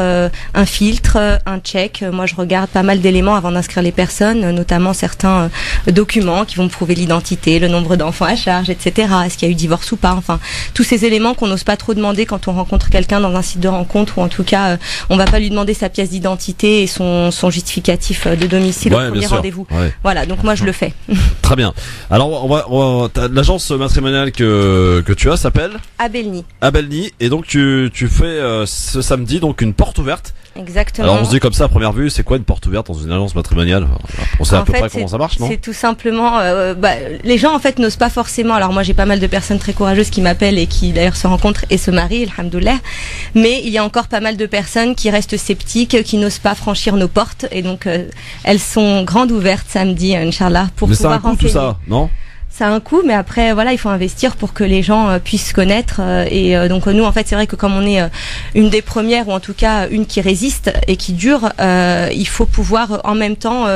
un filtre, un check. Moi je regarde pas mal d'éléments avant d'inscrire les personnes, notamment certains documents qui vont me prouver l'identité, le nombre d'enfants à charge, etc. Est-ce qu'il y a eu divorce ou pas, enfin tous ces éléments qu'on n'ose pas trop demander quand on rencontre quelqu'un dans un site de rencontre, ou en tout cas on va pas lui demander sa pièce d'identité et son justificatif de domicile au premier rendez-vous. Ouais. Voilà, donc moi je le fais. Très bien. Alors l'agence matrimoniale que tu as s'appelle Abelni. Abelni, et donc tu fais ce samedi donc une porte ouverte. Exactement. Alors on se dit comme ça à première vue, c'est quoi une porte ouverte dans une agence matrimoniale? On sait à peu près comment ça marche, non? C'est tout simplement, les gens en fait n'osent pas forcément. Alors moi j'ai pas mal de personnes très courageuses qui m'appellent et qui d'ailleurs se rencontrent et se marient, alhamdoulilah. Mais il y a encore pas mal de personnes qui restent sceptiques, qui n'osent pas franchir nos portes, et donc elles sont grandes ouvertes samedi, Inch'Allah, pour mais pouvoir renseigner. Mais ça a un coût tout ça, non? Ça a un coût, mais après voilà, il faut investir pour que les gens puissent se connaître, et donc nous en fait c'est vrai que comme on est une des premières, ou en tout cas une qui résiste et qui dure, il faut pouvoir en même temps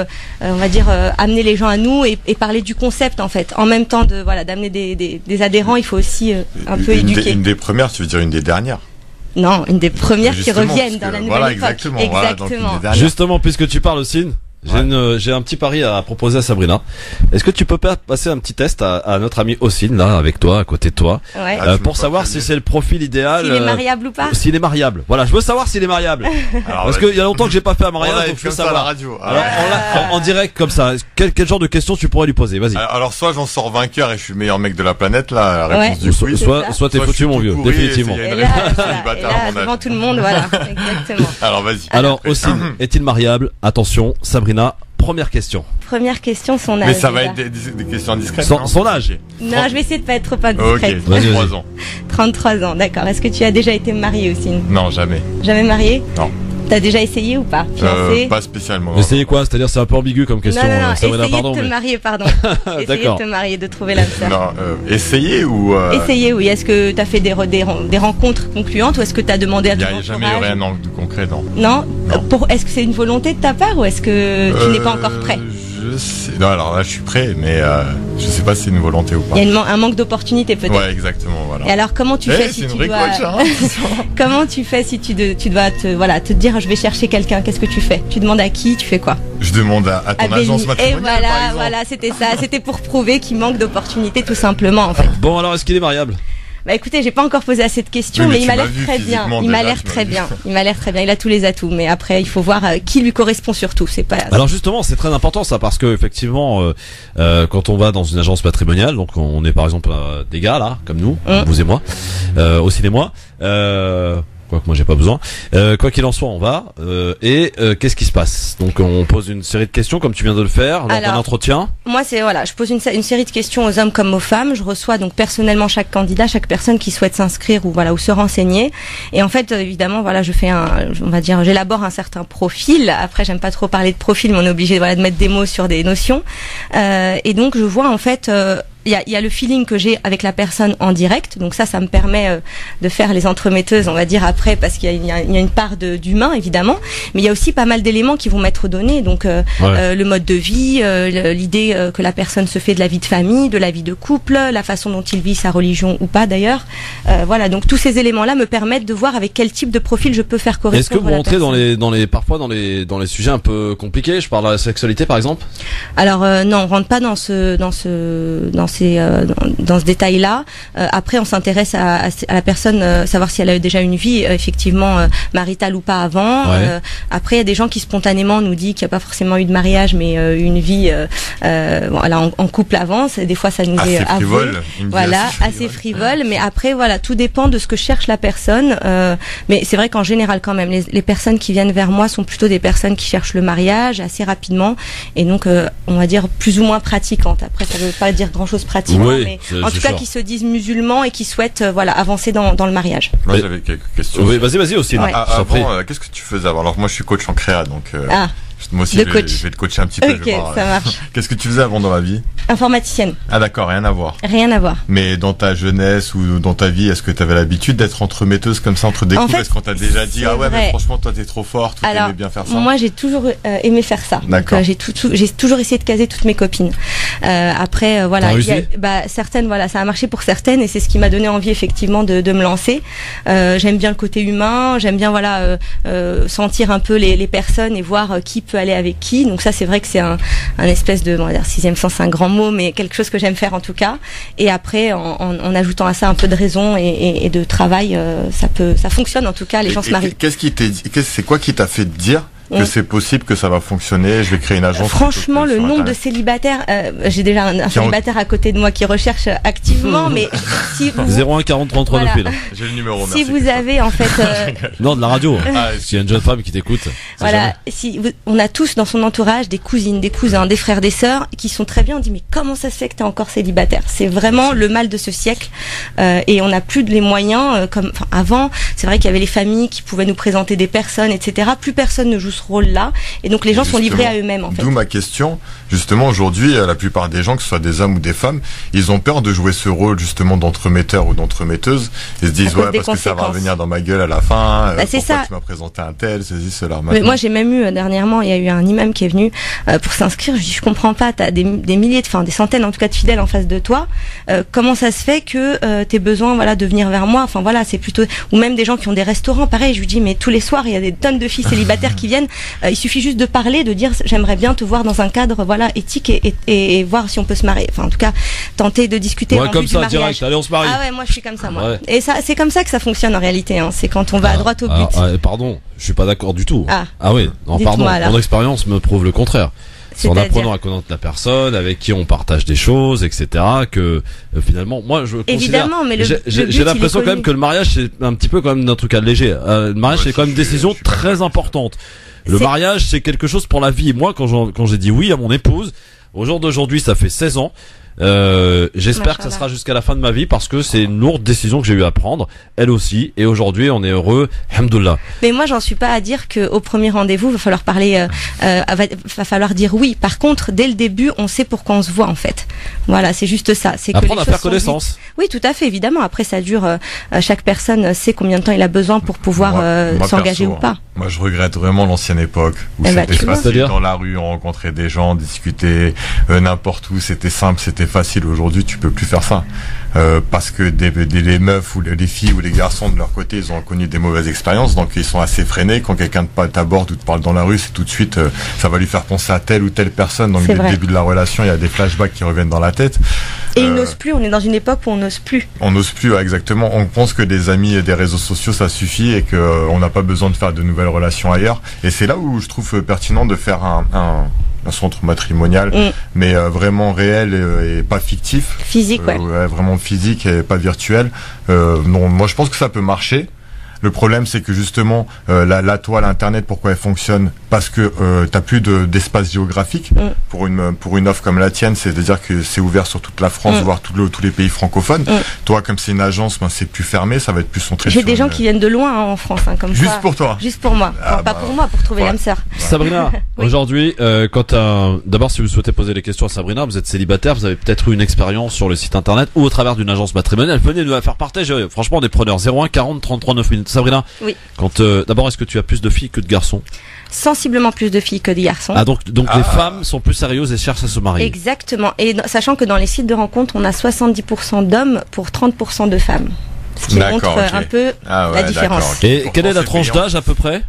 on va dire amener les gens à nous et parler du concept en fait, en même temps d'amener des adhérents. Il faut aussi un peu éduquer. Une des premières, tu veux dire une des dernières? Non, une des premières justement, qui reviennent dans la nouvelle époque. Exactement. Voilà, donc justement, puisque tu parles aussi, j'ai un petit pari à proposer à Sabrina. Est-ce que tu peux passer un petit test à notre ami Ossine, là, avec toi, à côté de toi, pour savoir si c'est le profil idéal, s'il est mariable ou pas. S'il est mariable. Voilà, je veux savoir s'il est mariable. Alors, parce qu'il y a longtemps que j'ai pas fait un mariage, donc je veux savoir. À la radio. Alors, en direct comme ça, quel genre de questions tu pourrais lui poser? Vas-y. Alors soit j'en sors vainqueur et je suis le meilleur mec de la planète, là, la réponse du quiz. Soit t'es foutu, mon vieux, définitivement. Et là, devant tout le monde, voilà, exactement. Alors vas-y. Alors Ossine, est-il mariable? Attention, Sabrina. Première question. Première question, son âge. Mais ça va être des questions indiscrètes. Son âge. Non, je vais essayer de pas être trop indiscrète. Ok, 33 ans. 33 ans, d'accord. Est-ce que tu as déjà été marié aussi? Non, jamais. Jamais marié? Non. T'as déjà essayé ou pas? Fiancé? Pas spécialement. Essayez quoi? C'est-à-dire c'est un peu ambigu comme question. Non, Sabrina, essayer de te marier, pardon. Essayer de te marier, de trouver l'âme sœur. Non, essayer ou... Essayer, oui. Est-ce que t'as fait des rencontres concluantes, ou est-ce que t'as demandé à ton entourage? Il n'y a jamais eu rien de concret, non. Non? Est-ce que c'est une volonté de ta part, ou est-ce que tu n'es pas encore prêt? Je sais. Non, alors là, je suis prêt, mais je sais pas si c'est une volonté ou pas. Il y a un manque d'opportunité peut-être. Ouais, exactement, voilà. Et alors, comment tu fais si tu dois comment tu fais si tu dois te dire je vais chercher quelqu'un? Qu'est-ce que tu fais? Tu demandes à qui? Tu fais quoi? Je demande à ton agence matrimoniale. Et voilà, c'était ça. C'était pour prouver qu'il manque d'opportunités, tout simplement, en fait. Bon, alors est-ce qu'il est mariable? Bah écoutez, j'ai pas encore posé assez de questions, Oui, mais mais il tu m'a m'as l'air vu très bien. physiquement Il m'a déjà, l'air tu m'as très vu. bien. Il m'a l'air très bien. Il a tous les atouts, mais après il faut voir qui lui correspond surtout. C'est pas. Alors justement, c'est très important ça parce que effectivement, quand on va dans une agence patrimoniale, donc on est par exemple des gars là, comme nous, vous et moi, aussi les moi. Quoique moi j'ai pas besoin. Quoi qu'il en soit, on va. Qu'est-ce qui se passe? Donc on pose une série de questions comme tu viens de le faire lors d'un entretien. Moi c'est voilà, je pose une série de questions aux hommes comme aux femmes. Je reçois donc personnellement chaque candidat, chaque personne qui souhaite s'inscrire ou voilà ou se renseigner. Et en fait évidemment voilà, je fais j'élabore un certain profil. Après j'aime pas trop parler de profil, mais on est obligé voilà de mettre des mots sur des notions. Et donc je vois en fait. Il y a le feeling que j'ai avec la personne en direct, donc ça me permet de faire les entremetteuses, on va dire après, parce qu'il y a une part d'humain évidemment, mais il y a aussi pas mal d'éléments qui vont m'être donnés, donc le mode de vie, l'idée que la personne se fait de la vie de famille, de la vie de couple, la façon dont il vit sa religion ou pas d'ailleurs, voilà, donc tous ces éléments-là me permettent de voir avec quel type de profil je peux faire correspondre. Est-ce que vous rentrez parfois dans les sujets un peu compliqués? Je parle de la sexualité par exemple. Alors non, on rentre pas dans ce détail-là. Après, on s'intéresse à la personne, savoir si elle a déjà une vie effectivement maritale ou pas avant. Ouais. Après, il y a des gens qui spontanément nous disent qu'il n'y a pas forcément eu de mariage, mais une vie voilà, en couple avant. Des fois, ça nous assez est avoué. frivole, Voilà, assez frivole. Mais après, voilà, tout dépend de ce que cherche la personne. Mais c'est vrai qu'en général, quand même, les personnes qui viennent vers moi sont plutôt des personnes qui cherchent le mariage assez rapidement, et donc on va dire plus ou moins pratiquantes. Après, ça veut pas dire grand-chose pratiquement, oui, mais en tout cas qui se disent musulmans et qui souhaitent voilà avancer dans le mariage. Moi j'avais quelques questions. Oui, vas-y aussi. Ouais. Avant, qu'est-ce que tu faisais avant? Alors moi je suis coach en créa, donc moi aussi je vais te coacher un petit peu. Ok, je vais voir, ça marche. Qu'est-ce que tu faisais avant dans la vie? Informaticienne. Ah d'accord, rien à voir. Rien à voir. Mais dans ta jeunesse ou dans ta vie, est-ce que tu avais l'habitude d'être entremetteuse comme ça entre des couples? Est-ce qu'on t'a déjà dit ah ouais mais franchement toi t'es trop forte, tu aimais bien faire ça? Moi j'ai toujours aimé faire ça. D'accord. Donc, j'ai toujours essayé de caser toutes mes copines. Après voilà, certaines voilà, ça a marché pour certaines et c'est ce qui m'a donné envie effectivement de me lancer. J'aime bien le côté humain, j'aime bien voilà sentir un peu les personnes et voir qui peut aller avec qui. Donc ça c'est vrai que c'est un espèce de, on va dire, sixième sens, c'est un grand mot, mais quelque chose que j'aime faire en tout cas. Et après en ajoutant à ça un peu de raison et de travail, ça fonctionne en tout cas. Les gens se marient. Qu'est-ce qui t'est dit, c'est quoi qui t'a fait dire que c'est possible, que ça va fonctionner, je vais créer une agence? Franchement, le nombre de célibataires, j'ai déjà un célibataire à côté de moi qui recherche activement, mais si vous... 01 40 33 voilà. 2000. J'ai le numéro, si vous avez en fait... Non, de la radio. S'il y a une jeune femme qui t'écoute. Voilà, on a tous dans son entourage des cousines, des cousins, des frères, des sœurs qui sont très bien. On dit mais comment ça se fait que t'es encore célibataire? C'est vraiment le mal de ce siècle et on n'a plus les moyens comme avant. C'est vrai qu'il y avait les familles qui pouvaient nous présenter des personnes, etc. Plus personne ne joue ce rôle-là et donc les gens sont livrés à eux-mêmes en fait. D'où ma question. Justement, aujourd'hui, la plupart des gens, que ce soit des hommes ou des femmes, ils ont peur de jouer ce rôle justement d'entremetteur ou d'entremetteuse. Ils se disent ouais parce que ça va revenir dans ma gueule à la fin. C'est ça. Tu m'as présenté un tel, ceci, cela. Mais moi j'ai même eu dernièrement, il y a eu un imam qui est venu pour s'inscrire. Je dis je comprends pas, t'as des milliers, des centaines en tout cas de fidèles en face de toi. Comment ça se fait que t'aies besoin voilà de venir vers moi? Enfin voilà, c'est plutôt, ou même des gens qui ont des restaurants. Pareil, je lui dis mais tous les soirs il y a des tonnes de filles célibataires qui viennent. Il suffit juste de parler, de dire j'aimerais bien te voir dans un cadre voilà éthique et voir si on peut se marier. Enfin en tout cas tenter de discuter en comme vue ça du mariage. direct. Allez on se marie. Ah ouais, moi je suis comme ça moi. Ouais. Et ça c'est comme ça que ça fonctionne en réalité. Hein. C'est quand on va à droite au but. Pardon, je suis pas d'accord du tout. Ah oui, non pardon. Mon expérience me prouve le contraire. C'est en apprenant à connaître la personne, avec qui on partage des choses, etc. que finalement, moi je considère. Évidemment, mais j'ai l'impression quand même que le mariage c'est un petit peu quand même un truc allégé. Le mariage c'est quand même une décision très importante. Le mariage c'est quelque chose pour la vie. Et moi quand j'ai dit oui à mon épouse, au jour d'aujourd'hui ça fait 16 ans. J'espère que ça sera jusqu'à la fin de ma vie parce que c'est une lourde décision que j'ai eu à prendre, elle aussi, et aujourd'hui on est heureux, alhamdoulilah. Mais moi j'en suis pas à dire que au premier rendez-vous va falloir parler, va falloir dire oui. Par contre, dès le début, on sait pourquoi on se voit en fait. Voilà, c'est juste ça. C'est apprendre à faire connaissance. Oui, tout à fait, évidemment. Après, ça dure. Chaque personne sait combien de temps il a besoin pour pouvoir s'engager ou pas. Moi, je regrette vraiment l'ancienne époque où c'était facile dans la rue, on rencontrait des gens, discuter n'importe où, c'était simple, c'était facile. Aujourd'hui, tu peux plus faire ça. Parce que les meufs ou les filles ou les garçons de leur côté, ils ont connu des mauvaises expériences, donc ils sont assez freinés. Quand quelqu'un t'aborde ou te parle dans la rue, c'est tout de suite, ça va lui faire penser à telle ou telle personne. Donc dès le début de la relation, il y a des flashbacks qui reviennent dans la tête. Et ils n'osent plus, on est dans une époque où on n'ose plus. On n'ose plus, ouais, exactement. On pense que des amis et des réseaux sociaux, ça suffit et qu'on n'a pas besoin de faire de nouvelles relations ailleurs. Et c'est là où je trouve pertinent de faire un centre matrimonial, mais vraiment réel et pas fictif. Physique, ouais. Vraiment physique et pas virtuel. Non, moi je pense que ça peut marcher. Le problème, c'est que justement, la toile Internet, pourquoi elle fonctionne? Parce que t'as plus d'espace géographique pour une offre comme la tienne. C'est-à-dire que c'est ouvert sur toute la France, voire tous les pays francophones. Toi, comme c'est une agence, c'est plus fermé, ça va être plus centré. J'ai des gens qui viennent de loin en France, comme juste ça. Pour toi. Juste pour moi. Pas pour moi, pour trouver l'âme sœur. Sabrina, aujourd'hui, d'abord, si vous souhaitez poser des questions à Sabrina, vous êtes célibataire, vous avez peut-être eu une expérience sur le site internet ou au travers d'une agence matrimoniale. Venez nous la faire partager. Franchement, des preneurs 01 40 33 9 minutes. Sabrina, oui. D'abord, est-ce que tu as plus de filles que de garçons? Sensiblement plus de filles que de garçons. Ah, donc les femmes sont plus sérieuses et cherchent à se marier. Exactement. Et sachant que dans les sites de rencontres, on a 70% d'hommes pour 30% de femmes. Ce qui montre un peu la différence. Et quelle est la tranche d'âge à peu près?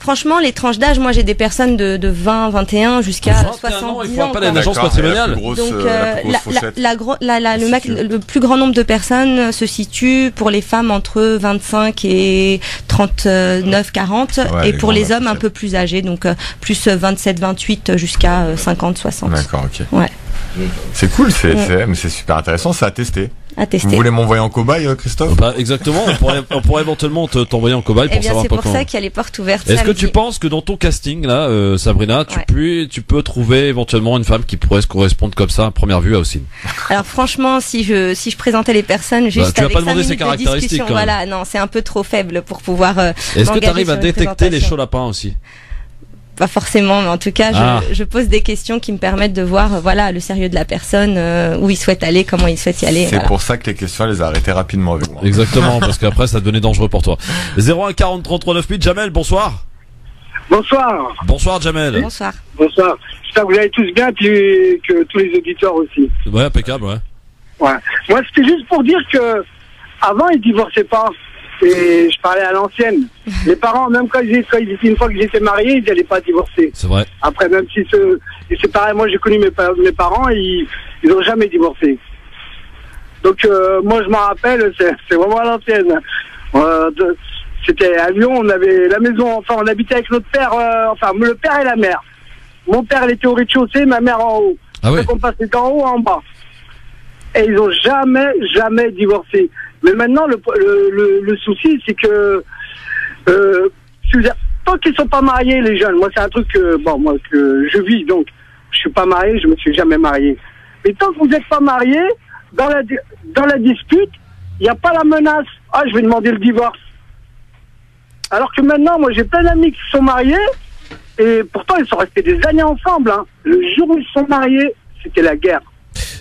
Franchement, les tranches d'âge, moi j'ai des personnes de 20, 21 jusqu'à 70 ans. Il faut appeler une agence matrimoniale. Donc le plus grand nombre de personnes se situe pour les femmes entre 25 et 39, 40 et pour les hommes un peu plus âgés, donc plus 27, 28 jusqu'à 50, 60. D'accord, ok. Ouais. C'est cool, c'est super intéressant, c'est à tester. Vous voulez m'envoyer en cobaye, Christophe? Exactement, on pourrait éventuellement t'envoyer en cobaye pour savoir. C'est pour ça qu'il y a les portes ouvertes. Est-ce que tu penses que dans ton casting là, Sabrina, tu peux trouver éventuellement une femme qui pourrait se correspondre comme ça à première vue à Hocine? Alors franchement, si je présentais les personnes juste avec 5 minutes de discussion, voilà, non, c'est un peu trop faible pour pouvoir. Est-ce que tu arrives à détecter les chauds lapins aussi? Pas forcément, mais en tout cas, je pose des questions qui me permettent de voir, le sérieux de la personne, où il souhaite aller, comment il souhaite y aller. C'est pour ça que les questions, elle les a arrêtées rapidement avec moi. Exactement, parce qu'après, ça devenait dangereux pour toi. 01 40 33 9 8, Jamel, bonsoir. Bonsoir. Bonsoir, Jamel. Bonsoir. Bonsoir. J'espère que vous allez tous bien, puis que tous les auditeurs aussi. Ouais, impeccable, ouais. Ouais. Moi, c'était juste pour dire que, avant, ils divorçaient pas. Et je parlais à l'ancienne. Les parents, même une fois que j'étais marié, ils n'allaient pas divorcer. C'est vrai. Après, même si c'est pareil, moi j'ai connu mes parents, ils n'ont jamais divorcé. Donc moi je m'en rappelle, c'est vraiment à l'ancienne. C'était à Lyon, on avait la maison, enfin on habitait avec notre père, le père et la mère. Mon père il était au rez-de-chaussée, ma mère en haut. Ah on passait d'en haut en bas. Et ils n'ont jamais divorcé. Mais maintenant, le souci, c'est que tant qu'ils sont pas mariés, les jeunes, moi c'est un truc que je vis, donc je suis pas marié, je me suis jamais marié. Mais tant que vous n'êtes pas marié, dans la dispute, il n'y a pas la menace. Ah, je vais demander le divorce. Alors que maintenant, moi j'ai plein d'amis qui sont mariés, et pourtant ils sont restés des années ensemble. Hein. Le jour où ils sont mariés, c'était la guerre.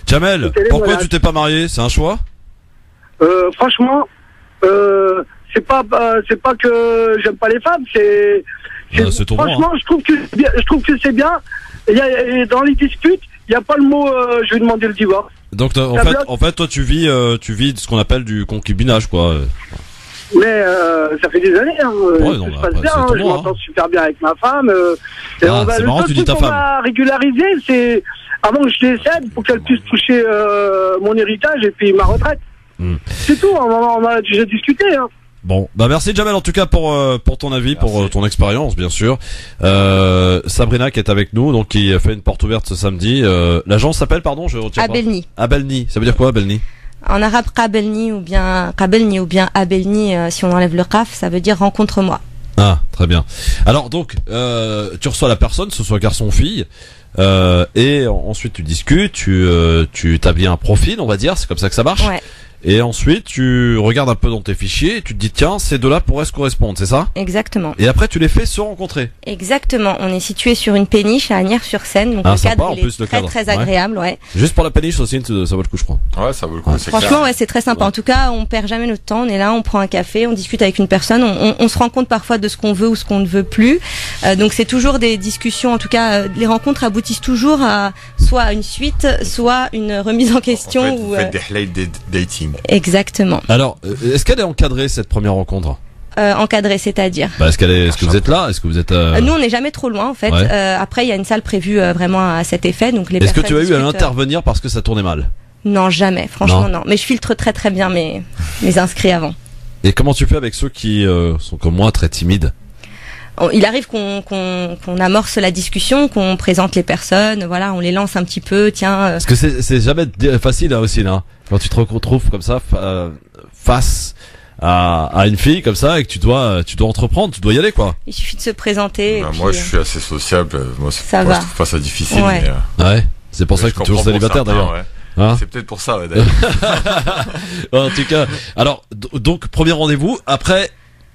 Jamel, pourquoi tu t'es pas marié? C'est un choix? Franchement, c'est pas que j'aime pas les femmes, c'est franchement, je trouve que c'est bien. Et dans les disputes, il y a pas le mot je vais demander le divorce. Donc en fait toi tu vis ce qu'on appelle du concubinage, quoi. Mais ça fait des années, ça se passe bien, je m'entends super bien avec ma femme. C'est marrant, tu dis ta femme. On va régulariser, c'est avant que je décède pour qu'elle puisse toucher mon héritage et puis ma retraite. C'est tout, on a déjà discuté. Hein. Bon, merci Jamel en tout cas pour ton avis, pour ton expérience bien sûr. Sabrina qui est avec nous, donc qui a fait une porte ouverte ce samedi. L'agence s'appelle, pardon, je retiens Abelni. Abelni, ça veut dire quoi Abelni? En arabe, Qabelni ou bien Abelni, si on enlève le qaf, ça veut dire rencontre-moi. Ah, très bien. Alors donc, tu reçois la personne, que ce soit garçon ou fille, et ensuite tu discutes, tu établis un profil, on va dire, c'est comme ça que ça marche. Ouais. Et ensuite, tu regardes un peu dans tes fichiers et tu te dis, tiens, ces deux-là pourraient se correspondre, c'est ça? Exactement. Et après, tu les fais se rencontrer. Exactement. On est situé sur une péniche à Agnières-sur-Seine, donc le sympa, cadre en il plus, est le très cadre. très agréable, ouais. Juste pour la péniche aussi, ça vaut le coup, je crois. Ouais, ça vaut le coup, c'est Franchement, clair. ouais, c'est très sympa. Ouais. En tout cas, on perd jamais notre temps. On est là, on prend un café, on discute avec une personne, on se rend compte parfois de ce qu'on veut ou ce qu'on ne veut plus. Donc c'est toujours des discussions. En tout cas, les rencontres aboutissent toujours à soit une suite, soit une remise en question. En fait, ou vous faites des highlight dating. Exactement. Alors, est-ce qu'elle est encadrée, cette première rencontre? Encadré, c'est-à-dire. Bah, est-ce que vous êtes là? Est-ce que vous êtes Nous, on n'est jamais trop loin, en fait. Ouais. Après, il y a une salle prévue vraiment à cet effet. Donc les Est-ce que personnes tu as eu à discutent, intervenir parce que ça tournait mal? Non, jamais. Franchement, non. Mais je filtre très très bien mes inscrits avant. Et comment tu fais avec ceux qui sont comme moi, très timides? Il arrive qu'on amorce la discussion, qu'on présente les personnes, voilà, on les lance un petit peu, tiens. Parce que c'est jamais facile là aussi là. Quand tu te retrouves comme ça face à une fille comme ça et que tu dois entreprendre, tu dois y aller quoi. Il suffit de se présenter. Bah, et moi, puis, je suis assez sociable. Moi, ça moi, va. je trouve pas ça difficile. Ouais. Mais, Ouais. C'est pour ça je que tu es toujours comprends pour célibataire certains, d'ailleurs. ouais. Hein? C'est peut-être pour ça, ouais, d'ailleurs. En tout cas, alors donc premier rendez-vous. Après,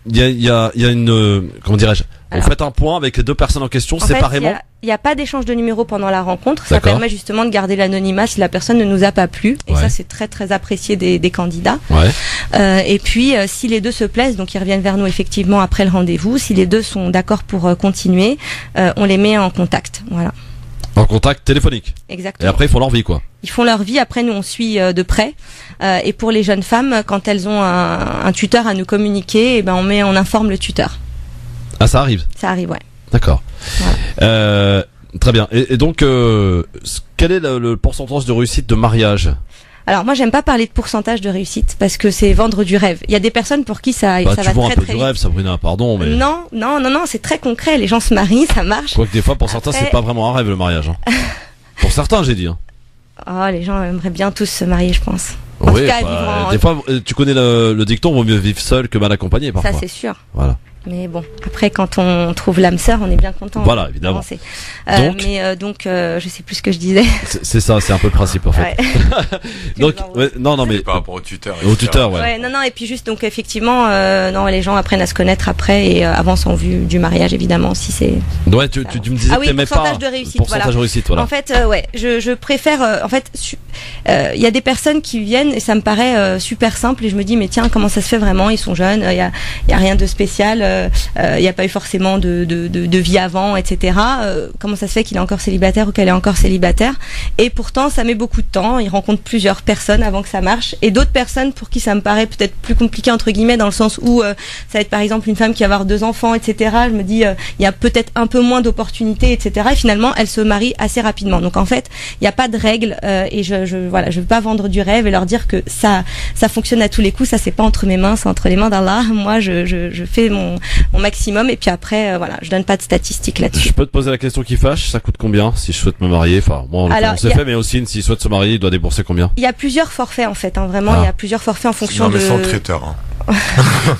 il y a une comment dirais-je? Vous Alors, faites un point avec les deux personnes en question en fait, séparément. il n'y a pas d'échange de numéros pendant la rencontre. Ça D'accord. permet justement de garder l'anonymat si la personne ne nous a pas plu. Et Ouais. ça, c'est très très apprécié des candidats. Ouais. Et puis, si les deux se plaisent, donc ils reviennent vers nous effectivement après le rendez-vous. Si les deux sont d'accord pour continuer, on les met en contact. Voilà. En contact téléphonique. Et Exactement. après ils font leur vie quoi. Ils font leur vie. Après, nous, on suit de près. Et pour les jeunes femmes, quand elles ont un tuteur à nous communiquer, eh ben on informe le tuteur. Ah ça arrive. Ça arrive, ouais. D'accord. Voilà. Très bien. Et donc quel est le pourcentage de réussite de mariage? Alors moi, j'aime pas parler de pourcentage de réussite parce que c'est vendre du rêve. Il y a des personnes pour qui ça Bah, va tu vends très un peu très du vite. rêve, Sabrina, pardon, mais Non, c'est très concret. Les gens se marient, ça marche. quoique des fois pour certains Après- c'est pas vraiment un rêve le mariage. Hein. Pour certains j'ai dit. Hein. Oh, les gens aimeraient bien tous se marier, je pense. En Oui, tout cas, bah, vivre en- des fois tu connais le dicton, vaut mieux vivre seul que mal accompagné parfois. Ça, c'est sûr. Voilà. Mais bon, après, quand on trouve l'âme sœur, on est bien content. Voilà, évidemment. d'avancer. Donc- Je sais plus ce que je disais. C'est ça, c'est un peu le principe en fait. Ouais. Donc ouais, non mais Par rapport au tuteur. au tuteur ouais. Ouais, non, et puis juste, donc effectivement, non, les gens apprennent à se connaître après et avancent en vue du mariage, évidemment, si c'est. Ouais, tu me disais Ah que oui, t'aimais pas pourcentage de réussite, pourcentage voilà. de réussite, voilà. En fait, ouais, je préfère. En fait, il y a des personnes qui viennent et ça me paraît super simple et je me dis mais tiens, comment ça se fait vraiment? Ils sont jeunes, il y a rien de spécial, il n'y a pas eu forcément de vie avant, etc. Comment ça se fait qu'il est encore célibataire ou qu'elle est encore célibataire? Et pourtant, ça met beaucoup de temps. Ils rencontrent plusieurs personnes avant que ça marche et d'autres personnes pour qui ça me paraît peut-être plus compliqué entre guillemets dans le sens où ça va être par exemple une femme qui va avoir 2 enfants, etc. Je me dis il y a peut-être un peu moins d'opportunités, etc. Et finalement, elle se marie assez rapidement. Donc en fait, il n'y a pas de règles et je veux pas vendre du rêve et leur dire que ça fonctionne à tous les coups. Ça, c'est pas entre mes mains, c'est entre les mains d'Allah. Moi, je fais mon maximum et puis après, je donne pas de statistiques là-dessus. Je peux te poser la question qui fâche, ça coûte combien si je souhaite me marier? Enfin, moi Alors, on s'est fait, mais aussi s'il souhaite se marier, il doit débourser combien? Il y a plusieurs forfaits en fait, vraiment. Ah. Il y a plusieurs forfaits en fonction Non, mais de. sans le traiteur. Hein.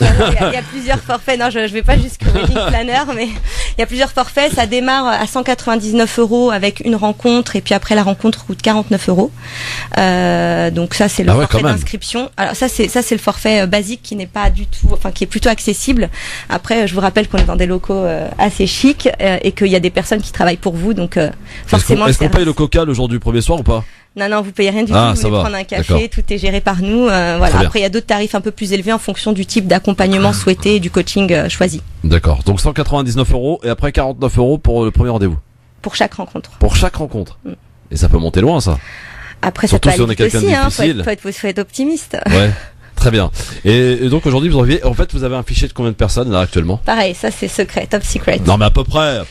Il y a plusieurs forfaits. Non, je vais pas jusqu'au wedding planner, mais il y a plusieurs forfaits. Ça démarre à 199 € avec une rencontre, et puis après la rencontre coûte 49 €. Donc ça, c'est le Ah ouais, forfait quand même. d'inscription. Alors ça, c'est le forfait basique qui n'est pas du tout, enfin qui est plutôt accessible. Après, je vous rappelle qu'on est dans des locaux assez chics et qu'il y a des personnes qui travaillent pour vous, donc forcément. Est-ce qu'on paye le coca le jour du premier soir ou pas? Non, vous payez rien du Ah, tout. ça Vous venez va. prendre un D'accord. café, tout est géré par nous. Voilà. Très bien. Après, il y a d'autres tarifs un peu plus élevés en fonction du type d'accompagnement souhaité et du coaching choisi D'accord. Donc 199 € et après 49 € pour le premier rendez-vous. pour chaque rencontre. Pour chaque rencontre. Mm. Et ça peut monter loin, ça. Après, Surtout ça si peut on est aller quelqu'un vite de aussi, difficile. faut être optimiste. Ouais. Très bien. Et donc aujourd'hui, vous avez un fichier de combien de personnes là actuellement? Pareil, ça c'est secret, top secret. Non, mais à peu près. Non,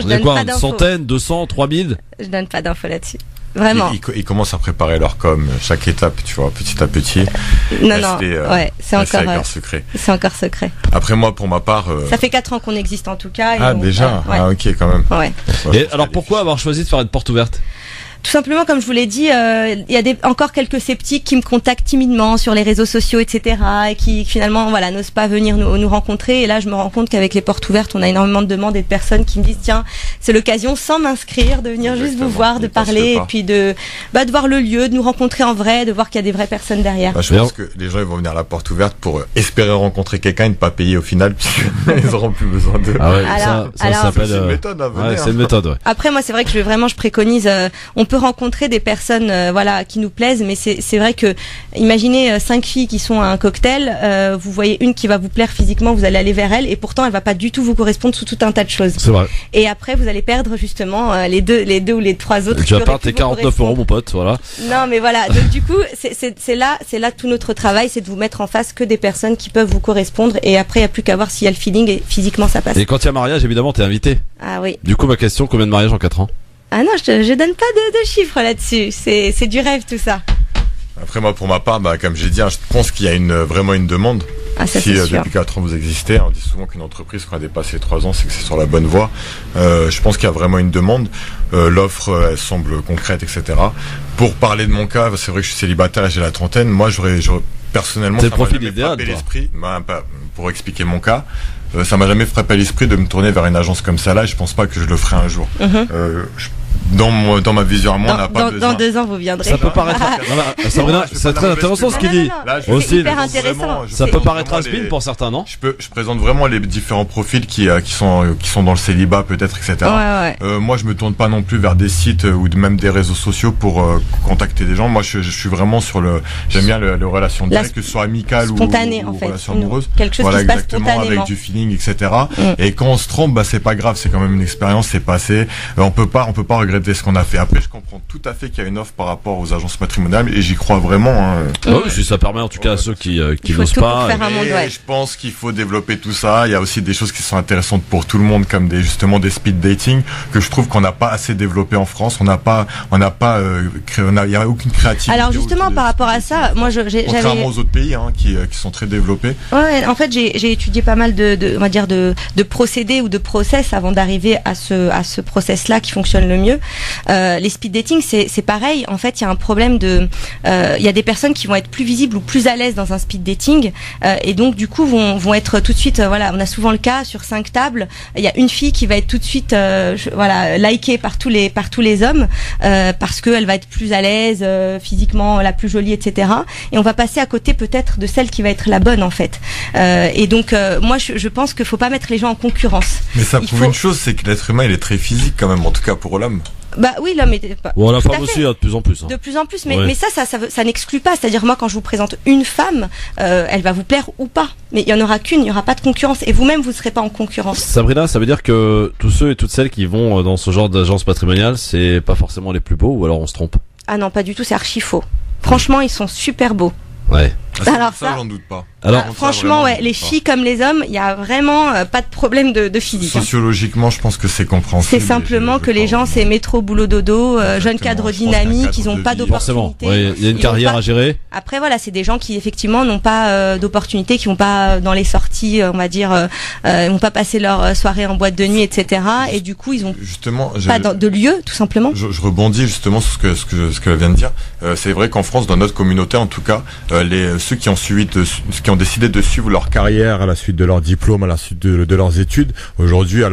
je On est donne quoi? pas Une d'infos. centaine, 200, 3000? Je donne pas d'infos là-dessus. Vraiment. Ils commencent à préparer leur com, chaque étape, tu vois, petit à petit. Non, Rester, ouais, c'est rester encore, avec leur secret. c'est encore secret. Après moi, pour ma part. Ça fait 4 ans qu'on existe en tout cas. Et Ah donc, déjà. ouais. Ah ok quand même. Ouais. Ouais, Et alors pourquoi avoir choisi de faire une porte ouverte? Tout simplement, comme je vous l'ai dit, il y a encore quelques sceptiques qui me contactent timidement sur les réseaux sociaux, etc., et qui finalement, voilà, n'osent pas venir nous rencontrer. Et là, je me rends compte qu'avec les portes ouvertes, on a énormément de demandes et de personnes qui me disent, tiens, c'est l'occasion, sans m'inscrire, de venir juste vous voir, de parler, et puis de voir le lieu, de nous rencontrer en vrai, de voir qu'il y a des vraies personnes derrière. Je pense que les gens ils vont venir à la porte ouverte pour espérer rencontrer quelqu'un et ne pas payer au final, puisqu'ils auront plus besoin d'eux. Ah ouais, Alors, ça s'appelle c'est une méthode, hein, ouais, c'est une méthode, ouais. Après, moi, c'est vrai que je préconise, on peut rencontrer des personnes, voilà, qui nous plaisent, mais c'est vrai que, imaginez 5 filles qui sont à un cocktail, vous voyez une qui va vous plaire physiquement, vous allez aller vers elle, et pourtant, elle va pas du tout vous correspondre sous tout un tas de choses. C'est vrai. Et après, vous allez perdre, justement, les deux ou les 3 autres. Tu vas perdre tes 49 €, mon pote, voilà. Non, mais voilà. Donc, du coup, c'est là tout notre travail, c'est de vous mettre en face que des personnes qui peuvent vous correspondre, et après, il n'y a plus qu'à voir s'il y a le feeling et physiquement ça passe. Et quand il y a mariage, évidemment, t'es invité. Ah oui. Du coup, ma question, combien de mariages en 4 ans? Ah non, je donne pas de chiffres là-dessus. C'est du rêve, tout ça. Après, moi, pour ma part, comme j'ai dit, je pense qu'il y a vraiment une demande. Ah, ça, si c'est sûr. depuis 4 ans vous existez, on dit souvent qu'une entreprise qui a dépassé 3 ans, c'est que c'est sur la bonne voie. Je pense qu'il y a vraiment une demande. L'offre, elle semble concrète, etc. Pour parler de mon cas, c'est vrai que je suis célibataire et j'ai la trentaine. Moi, j'aurais personnellement, c'est ça le profil m'a jamais idéal, frappé toi. l'esprit. Pour expliquer mon cas, ça m'a jamais frappé l'esprit de me tourner vers une agence comme ça là. Et je pense pas que je le ferai un jour. Dans ma vision à moi, on n'a pas besoin. Dans 2 ans, vous viendrez. Ça peut paraître. Sabrina, c'est très intéressant ce qu'il dit. C'est hyper intéressant. Ça peut paraître has-been pour certains, non? Je présente vraiment les différents profils qui sont dans le célibat peut-être, etc. Ouais. Moi, je me tourne pas non plus vers des sites ou même des réseaux sociaux pour contacter des gens. Moi, je suis vraiment j'aime bien les relations directes, que ce soit amicales ou relations amoureuses. Quelque chose qui se passe spontanément. Avec du feeling, etc. Et quand on se trompe, c'est pas grave, c'est quand même une expérience, c'est passé. On peut pas regretter ce qu'on a fait. Après, je comprends tout à fait qu'il y a une offre par rapport aux agences matrimoniales et j'y crois vraiment. Oui, si ça permet en tout cas à ceux qui n'osent pas. Je pense qu'il faut développer tout ça. Il y a aussi des choses qui sont intéressantes pour tout le monde, comme justement des speed dating que je trouve qu'on n'a pas assez développé en France. Il y a aucune créativité. Alors justement, par rapport à ça, moi, contrairement aux autres pays qui sont très développés. Ouais, en fait, j'ai étudié pas mal on va dire de procédés ou de process avant d'arriver à ce process-là qui fonctionne le mieux. Les speed dating, c'est pareil. En fait, il y a un problème il y a des personnes qui vont être plus visibles ou plus à l'aise dans un speed dating, et donc du coup vont être tout de suite. Voilà, on a souvent le cas sur 5 tables. Il y a une fille qui va être tout de suite, likée par tous les hommes parce qu'elle va être plus à l'aise physiquement, la plus jolie, etc. Et on va passer à côté peut-être de celle qui va être la bonne en fait. Et donc moi, je pense qu'il faut pas mettre les gens en concurrence. Mais ça prouve une chose, c'est que l'être humain, il est très physique quand même, en tout cas pour l'homme. Bah oui, l'homme était pas. Bon, la femme aussi, de plus en plus. De plus en plus, mais ça n'exclut pas. C'est-à-dire, moi, quand je vous présente une femme, elle va vous plaire ou pas. Mais il y en aura qu'une, il n'y aura pas de concurrence. Et vous-même, vous ne serez pas en concurrence. Sabrina, ça veut dire que tous ceux et toutes celles qui vont dans ce genre d'agence patrimoniale, c'est pas forcément les plus beaux, ou alors on se trompe? Ah non, pas du tout, c'est archi faux. Franchement, ils sont super beaux. Ouais. Alors ça, j'en doute pas. Alors, franchement, les filles comme les hommes, il y a vraiment pas de problème de physique. Sociologiquement, je pense que c'est compréhensible. C'est simplement que les gens, c'est métro, boulot, dodo, jeunes cadres dynamiques, ils n'ont pas d'opportunité. Forcément, il y a une carrière à gérer. Après, voilà, c'est des gens qui effectivement n'ont pas d'opportunité, qui vont pas dans les sorties, on va dire, ils vont pas passer leur soirée en boîte de nuit, etc. Et du coup, ils ont pas de lieu, tout simplement. Je rebondis justement sur ce qu'elle vient de dire. C'est vrai qu'en France, dans notre communauté, en tout cas, ceux qui ont décidé de suivre leur carrière à la suite de leur diplôme, à la suite de leurs études, aujourd'hui,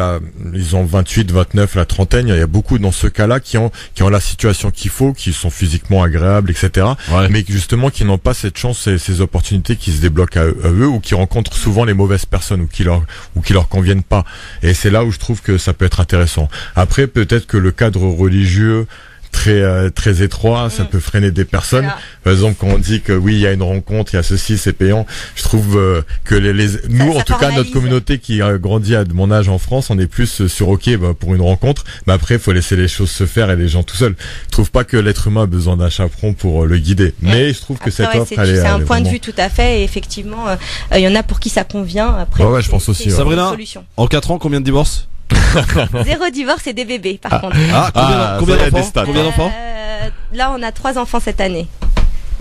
ils ont 28, 29, la trentaine, il y a beaucoup dans ce cas-là qui ont la situation qu'il faut, qui sont physiquement agréables, etc. Ouais. Mais justement, qui n'ont pas cette chance et ces opportunités qui se débloquent à eux, ou qui rencontrent souvent les mauvaises personnes, ou qui leur conviennent pas. Et c'est là où je trouve que ça peut être intéressant. Après, peut-être que le cadre religieux très étroit, ça peut freiner des personnes. Voilà. Par exemple, quand on dit que oui, il y a une rencontre, il y a ceci, c'est payant, je trouve que nous, en tout cas, notre communauté qui a grandi à mon âge en France, on est plus sur pour une rencontre, mais après, il faut laisser les choses se faire et les gens tout seuls. Je trouve pas que l'être humain a besoin d'un chaperon pour le guider, mais je trouve que cette offre, c'est un point de vue tout à fait, et effectivement, il y en a pour qui ça convient. Après, je pense aussi. Sabrina, en 4 ans, combien de divorces? 0 divorce et des bébés, par contre. Combien d'enfants? Là, on a 3 enfants cette année.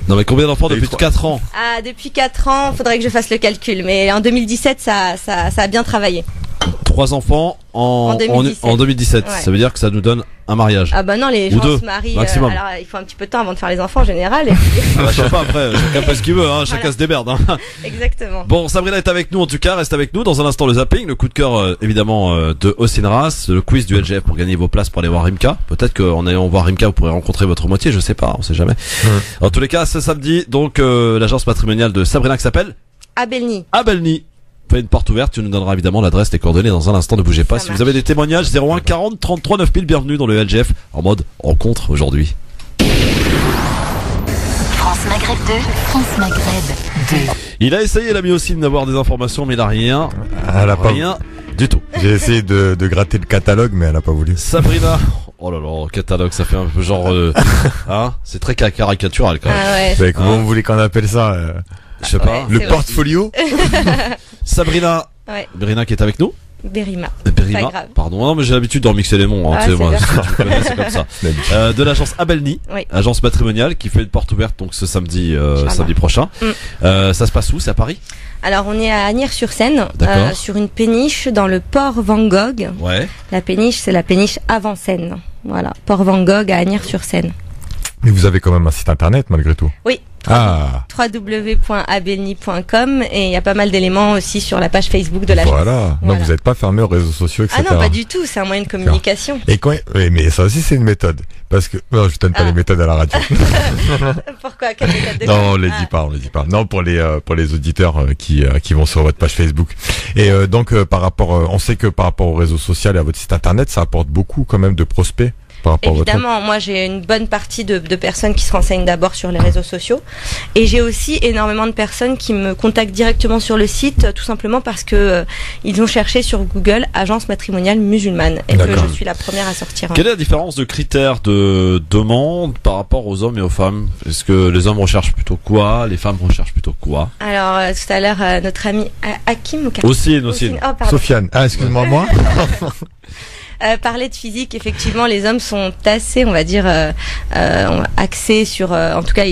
Non, mais combien d'enfants depuis 4 ans? Depuis 4 ans, faudrait que je fasse le calcul. Mais en 2017, ça a bien travaillé. 3 enfants en 2017. Ouais. Ça veut dire que ça nous donne un mariage. Ah bah non, les Ou gens deux, se marient. maximum. Alors il faut un petit peu de temps avant de faire les enfants en général. Et Je sais pas, après, chacun fait ce qu'il veut, hein, chacun Voilà. se démerde. Hein. Exactement. Bon, Sabrina est avec nous en tout cas, reste avec nous. Dans un instant, le zapping, le coup de cœur évidemment de Osinras, le quiz du LGF pour gagner vos places pour aller voir Rimka. Peut-être qu'en allant voir Rimka, vous pourrez rencontrer votre moitié, je sais pas, on sait jamais. En tous les cas, ce samedi, donc l'agence matrimoniale de Sabrina qui s'appelle Abelny. Abelny. Fais une porte ouverte, tu nous donneras évidemment l'adresse, les coordonnées dans un instant, ne bougez pas. Si vous avez des témoignages, 01 40 33 9000, bienvenue dans le LGF en mode rencontre aujourd'hui. France Maghreb 2. France Maghreb 2. Il a essayé l'ami aussi d'avoir des informations, mais il a rien. Elle a pas. Rien du tout. J'ai essayé de gratter le catalogue, mais elle a pas voulu. Sabrina. Oh là là, catalogue, ça fait un peu genre, hein, c'est très caricatural quand même. Ah ouais. Mais comment vous voulez qu'on appelle ça Je sais pas. Le c'est portfolio Sabrina. Ouais. Sabrina qui est avec nous. Berima. Berima. Pas grave. Pardon. Non, mais j'ai l'habitude d'en mixer les noms, hein, Ah, tu sais, c'est moi, bien. tu me connais, c'est comme ça. De l'agence Abelny. Oui. Agence matrimoniale qui fait une porte ouverte donc ce samedi, samedi prochain. Ça se passe où? C'est à Paris? Alors on est à Agnières-sur-Seine, D'accord. sur une péniche dans le port Van Gogh. Ouais. La péniche, c'est la péniche avant Seine. Voilà, port Van Gogh à Agnières-sur-Seine. Mais vous avez quand même un site internet malgré tout. Oui. Ah. www.abelny.com et il y a pas mal d'éléments aussi sur la page Facebook de l'agence. Voilà. Donc vous n'êtes pas fermé aux réseaux sociaux, etc. Ah non, pas du tout, c'est un moyen de communication. Et quand, oui, mais ça aussi c'est une méthode. Parce que, non, je donne pas les méthodes à la radio. Pourquoi? Quelle méthode de Non, on les dit pas, on les dit pas. Non, pour les auditeurs qui vont sur votre page Facebook. Et donc par rapport, on sait que par rapport aux réseaux sociaux et à votre site internet, ça apporte beaucoup quand même de prospects. Par rapport à votre... Évidemment, moi j'ai une bonne partie de personnes qui se renseignent d'abord sur les réseaux sociaux et j'ai aussi énormément de personnes qui me contactent directement sur le site tout simplement parce que ils ont cherché sur Google agence matrimoniale musulmane et que je suis la première à sortir. Quelle est la différence de critères de demande par rapport aux hommes et aux femmes? Est-ce que les hommes recherchent plutôt quoi? Les femmes recherchent plutôt quoi? Alors tout à l'heure notre ami Hakim Ocine. Oh, pardon. Sofiane. Ah, excuse-moi, moi. Parler de physique, effectivement, les hommes sont assez, on va dire, axés sur. En tout cas,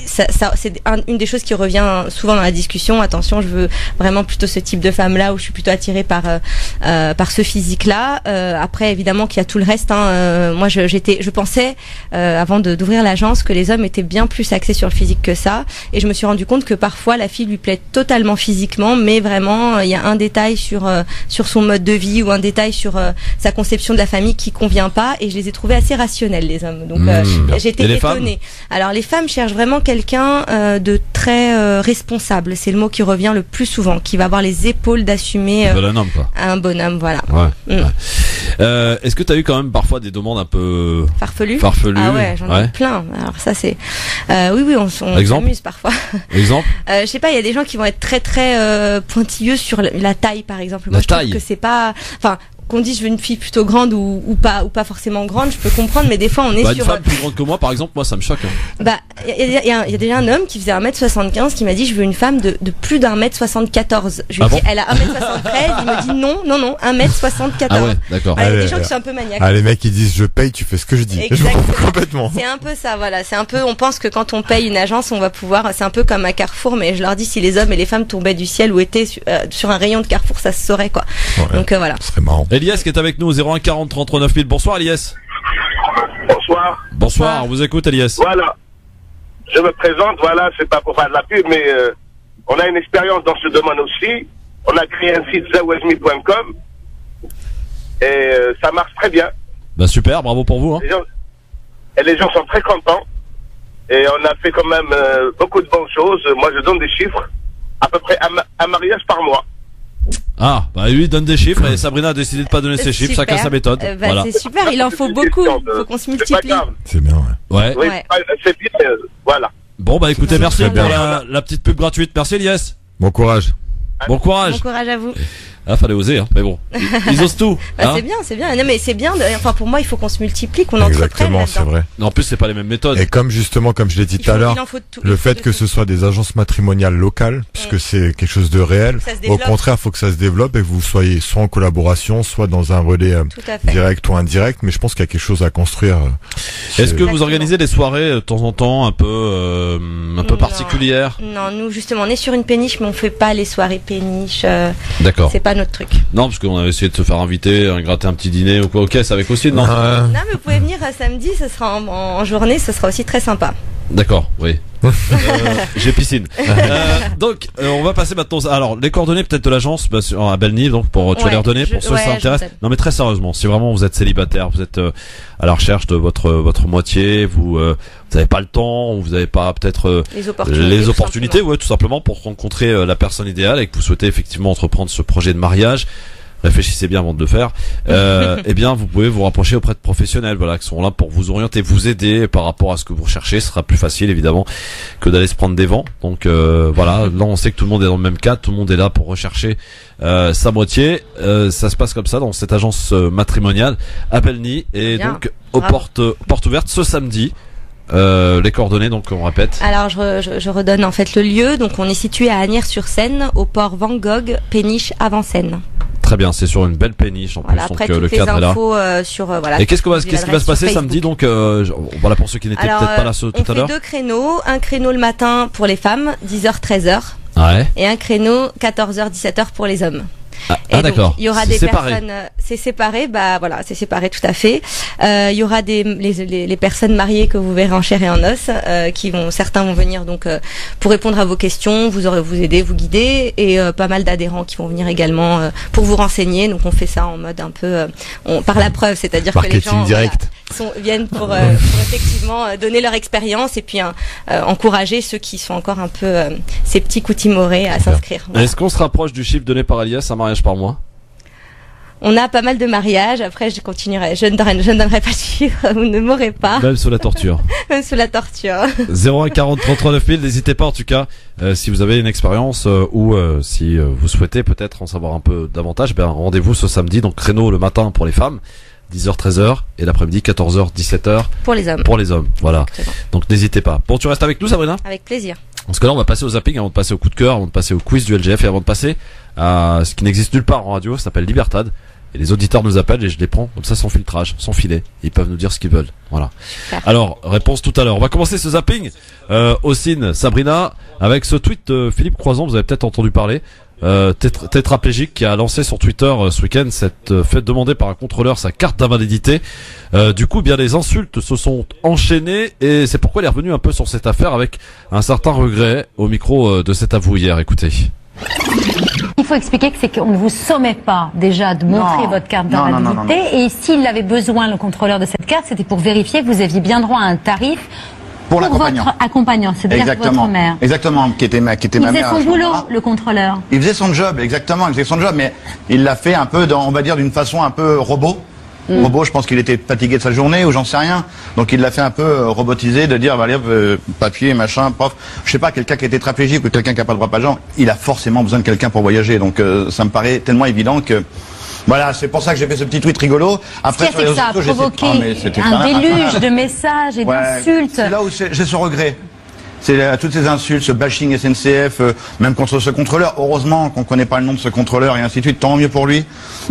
ça c'est une des choses qui revient souvent dans la discussion. Attention, je veux vraiment plutôt ce type de femme-là, où je suis plutôt attirée par ce physique-là. Après, évidemment, qu'il y a tout le reste. Hein. Moi, je pensais avant d'ouvrir l'agence que les hommes étaient bien plus axés sur le physique que ça, et je me suis rendu compte que parfois la fille lui plaît totalement physiquement, mais vraiment il y a un détail sur son mode de vie ou un détail sur sa conception de la famille qui convient pas, et je les ai trouvés assez rationnels, les hommes. Donc j'étais étonnée. Alors les femmes cherchent vraiment quelqu'un de très responsable, c'est le mot qui revient le plus souvent, qui va avoir les épaules d'assumer un bonhomme, quoi. Un bonhomme, voilà. Ouais. Est-ce que tu as eu quand même parfois des demandes un peu farfelues? Ah ouais, j'en ai plein. Alors ça c'est oui, on s'amuse parfois. Exemple? Je sais pas, il y a des gens qui vont être très très pointilleux sur la taille, par exemple. Moi je trouve que c'est pas, enfin, qu'on dise je veux une fille plutôt grande ou pas forcément grande, je peux comprendre, mais des fois on est sur... Une femme plus grande que moi, par exemple, moi ça me choque. Hein. Il y a déjà un homme qui faisait 1m75 qui m'a dit je veux une femme de plus d'1m74. Je lui ai dit elle a 1m73, il me dit non, 1m74. Ah ouais, d'accord. Il y a des gens qui sont un peu maniaques. Ah, les mecs qui disent je paye, tu fais ce que je dis. Complètement. C'est un peu ça, voilà. C'est un peu, on pense que quand on paye une agence, on va pouvoir, c'est un peu comme à Carrefour, mais je leur dis si les hommes et les femmes tombaient du ciel ou étaient sur un rayon de Carrefour, ça se saurait, quoi. Ouais, donc voilà. Ce serait marrant. Elias qui est avec nous, 01 40 33 9000. Bonsoir Elias. Bonsoir. Bonsoir, on vous écoute Elias. Voilà. Je me présente, voilà, c'est pas pour faire de la pub, mais on a une expérience dans ce domaine aussi. On a créé un site zawazmi.com et ça marche très bien. Bah super, bravo pour vous. Hein. Les gens sont très contents et on a fait quand même beaucoup de bonnes choses. Moi je donne des chiffres, à peu près un mariage par mois. Ah, bah lui donne des chiffres et Sabrina a décidé de pas donner ses chiffres, chacun sa méthode. Voilà. C'est super, il en faut beaucoup, faut qu'on se multiplie. C'est bien, ouais. Oui, c'est bien, voilà. Bon bah écoutez, merci pour la petite pub gratuite. Merci Elias. Bon courage. Bon courage. Bon courage à vous. Ah, fallait oser, hein. Mais bon, ils osent tout. Hein. C'est bien. Non, mais c'est bien. Enfin, pour moi, il faut qu'on se multiplie, qu'on entreprenne. Exactement, c'est vrai. Non, en plus, c'est pas les mêmes méthodes. Et comme justement, comme je l'ai dit tout à l'heure, le fait que ce soit des agences matrimoniales locales, puisque c'est quelque chose de réel, au contraire, faut que ça se développe et que vous soyez soit en collaboration, soit dans un relais direct ou indirect. Mais je pense qu'il y a quelque chose à construire. Est-ce que vous organisez des soirées de temps en temps un peu particulières? Non, nous justement, on est sur une péniche, mais on fait pas les soirées péniche. D'accord. C'est pas notre truc. Non, parce qu'on avait essayé de se faire inviter, gratter un petit dîner ou quoi. Ok, c'est avec Ocine, non Non, mais vous pouvez venir samedi, ce sera en journée, ce sera aussi très sympa. D'accord, oui. J'ai piscine. Donc, on va passer maintenant. Alors, les coordonnées peut-être de l'agence à Belle-Nive, donc tu vas les redonner pour ceux qui s'intéressent. Non, mais très sérieusement, si vraiment vous êtes célibataire, vous êtes à la recherche de votre moitié, vous avez pas le temps, vous avez pas peut-être les opportunités, tout simplement pour rencontrer la personne idéale et que vous souhaitez effectivement entreprendre ce projet de mariage. Réfléchissez bien avant de le faire. Eh bien, vous pouvez vous rapprocher auprès de professionnels, qui sont là pour vous orienter, vous aider par rapport à ce que vous recherchez. Ce sera plus facile, évidemment, que d'aller se prendre des vents. Donc, là, on sait que tout le monde est dans le même cadre, tout le monde est là pour rechercher sa moitié. Ça se passe comme ça dans cette agence matrimoniale à Belle-Nive et donc aux portes ouvertes ce samedi. Les coordonnées, donc on répète. Alors je redonne en fait le lieu. Donc on est situé à Asnières-sur-Seine, au port Van Gogh, péniche avant Seine. Très bien, c'est sur une belle péniche en plus. Après, donc le cadre est là. Et qu'est-ce qui va se passer samedi donc voilà pour ceux qui n'étaient peut-être pas là tout à l'heure. On fait 2 créneaux, un créneau le matin pour les femmes, 10h-13h. Ouais. Et un créneau 14h-17h pour les hommes. Ah d'accord. Il y aura des personnes, c'est séparé, c'est séparé tout à fait. Il y aura les personnes mariées que vous verrez en chair et en os, certains vont venir donc pour répondre à vos questions, vous aider, vous guider, et pas mal d'adhérents qui vont venir également pour vous renseigner. Donc on fait ça en mode un peu par la preuve, c'est-à-dire que les gens viennent pour effectivement donner leur expérience et puis encourager ceux qui sont encore un peu sceptiques ou timorés à s'inscrire. Voilà. Est-ce qu'on se rapproche du chiffre donné par Elias, un mariage par mois? On a pas mal de mariages. Après, je continuerai. Je ne donnerai pas de chiffre. Vous ne m'aurez pas. Même sous la torture. Même sous la torture. 01 40 33 9000. N'hésitez pas en tout cas. Si vous avez une expérience ou si vous souhaitez peut-être en savoir un peu davantage, rendez-vous ce samedi. Donc créneau le matin pour les femmes, 10h 13h, et l'après-midi 14h 17h pour les hommes. Pour les hommes. Voilà. Exactement. Donc n'hésitez pas. Bon, tu restes avec nous, Sabrina? Avec plaisir. Parce que là, on va passer au zapping avant de passer au coup de cœur, avant de passer au quiz du LGF et avant de passer à ce qui n'existe nulle part en radio, ça s'appelle Libertad. Et les auditeurs nous appellent et je les prends comme ça sans filtrage, sans filet. Ils peuvent nous dire ce qu'ils veulent. Voilà. Alors, réponse tout à l'heure. On va commencer ce zapping. Ocine, Sabrina, avec ce tweet de Philippe Croizon, vous avez peut-être entendu parler. Tétraplégique qui a lancé sur Twitter ce week-end cette fait demander par un contrôleur sa carte d'invalidité. Du coup, bien les insultes se sont enchaînées et c'est pourquoi il est revenu un peu sur cette affaire avec un certain regret au micro de cet avou hier. Écoutez. Il faut expliquer que c'est qu'on ne vous sommet pas déjà de montrer votre carte d'invalidité et s'il avait besoin, le contrôleur de cette carte, c'était pour vérifier que vous aviez bien droit à un tarif pour l'accompagnant. Votre accompagnant, c'est-à-dire votre mère. Exactement, qui était ma mère. Il faisait son boulot, le contrôleur. Il faisait son job, exactement, il faisait son job, mais il l'a fait un peu, on va dire, d'une façon un peu robot. Robot, je pense qu'il était fatigué de sa journée ou j'en sais rien. Donc il l'a fait un peu robotisé de dire, allez, papier, machin, prof. Je sais pas, quelqu'un qui est tétraplégique ou quelqu'un qui a pas de bras, pas de jambes, il a forcément besoin de quelqu'un pour voyager. Donc ça me paraît tellement évident que... Voilà, c'est pour ça que j'ai fait ce petit tweet rigolo. Après, c'est que ça a provoqué un déluge de messages et d'insultes. C'est là où j'ai ce regret. C'est toutes ces insultes, ce bashing SNCF, même contre ce contrôleur. Heureusement qu'on connaît pas le nom de ce contrôleur et ainsi de suite. Tant mieux pour lui.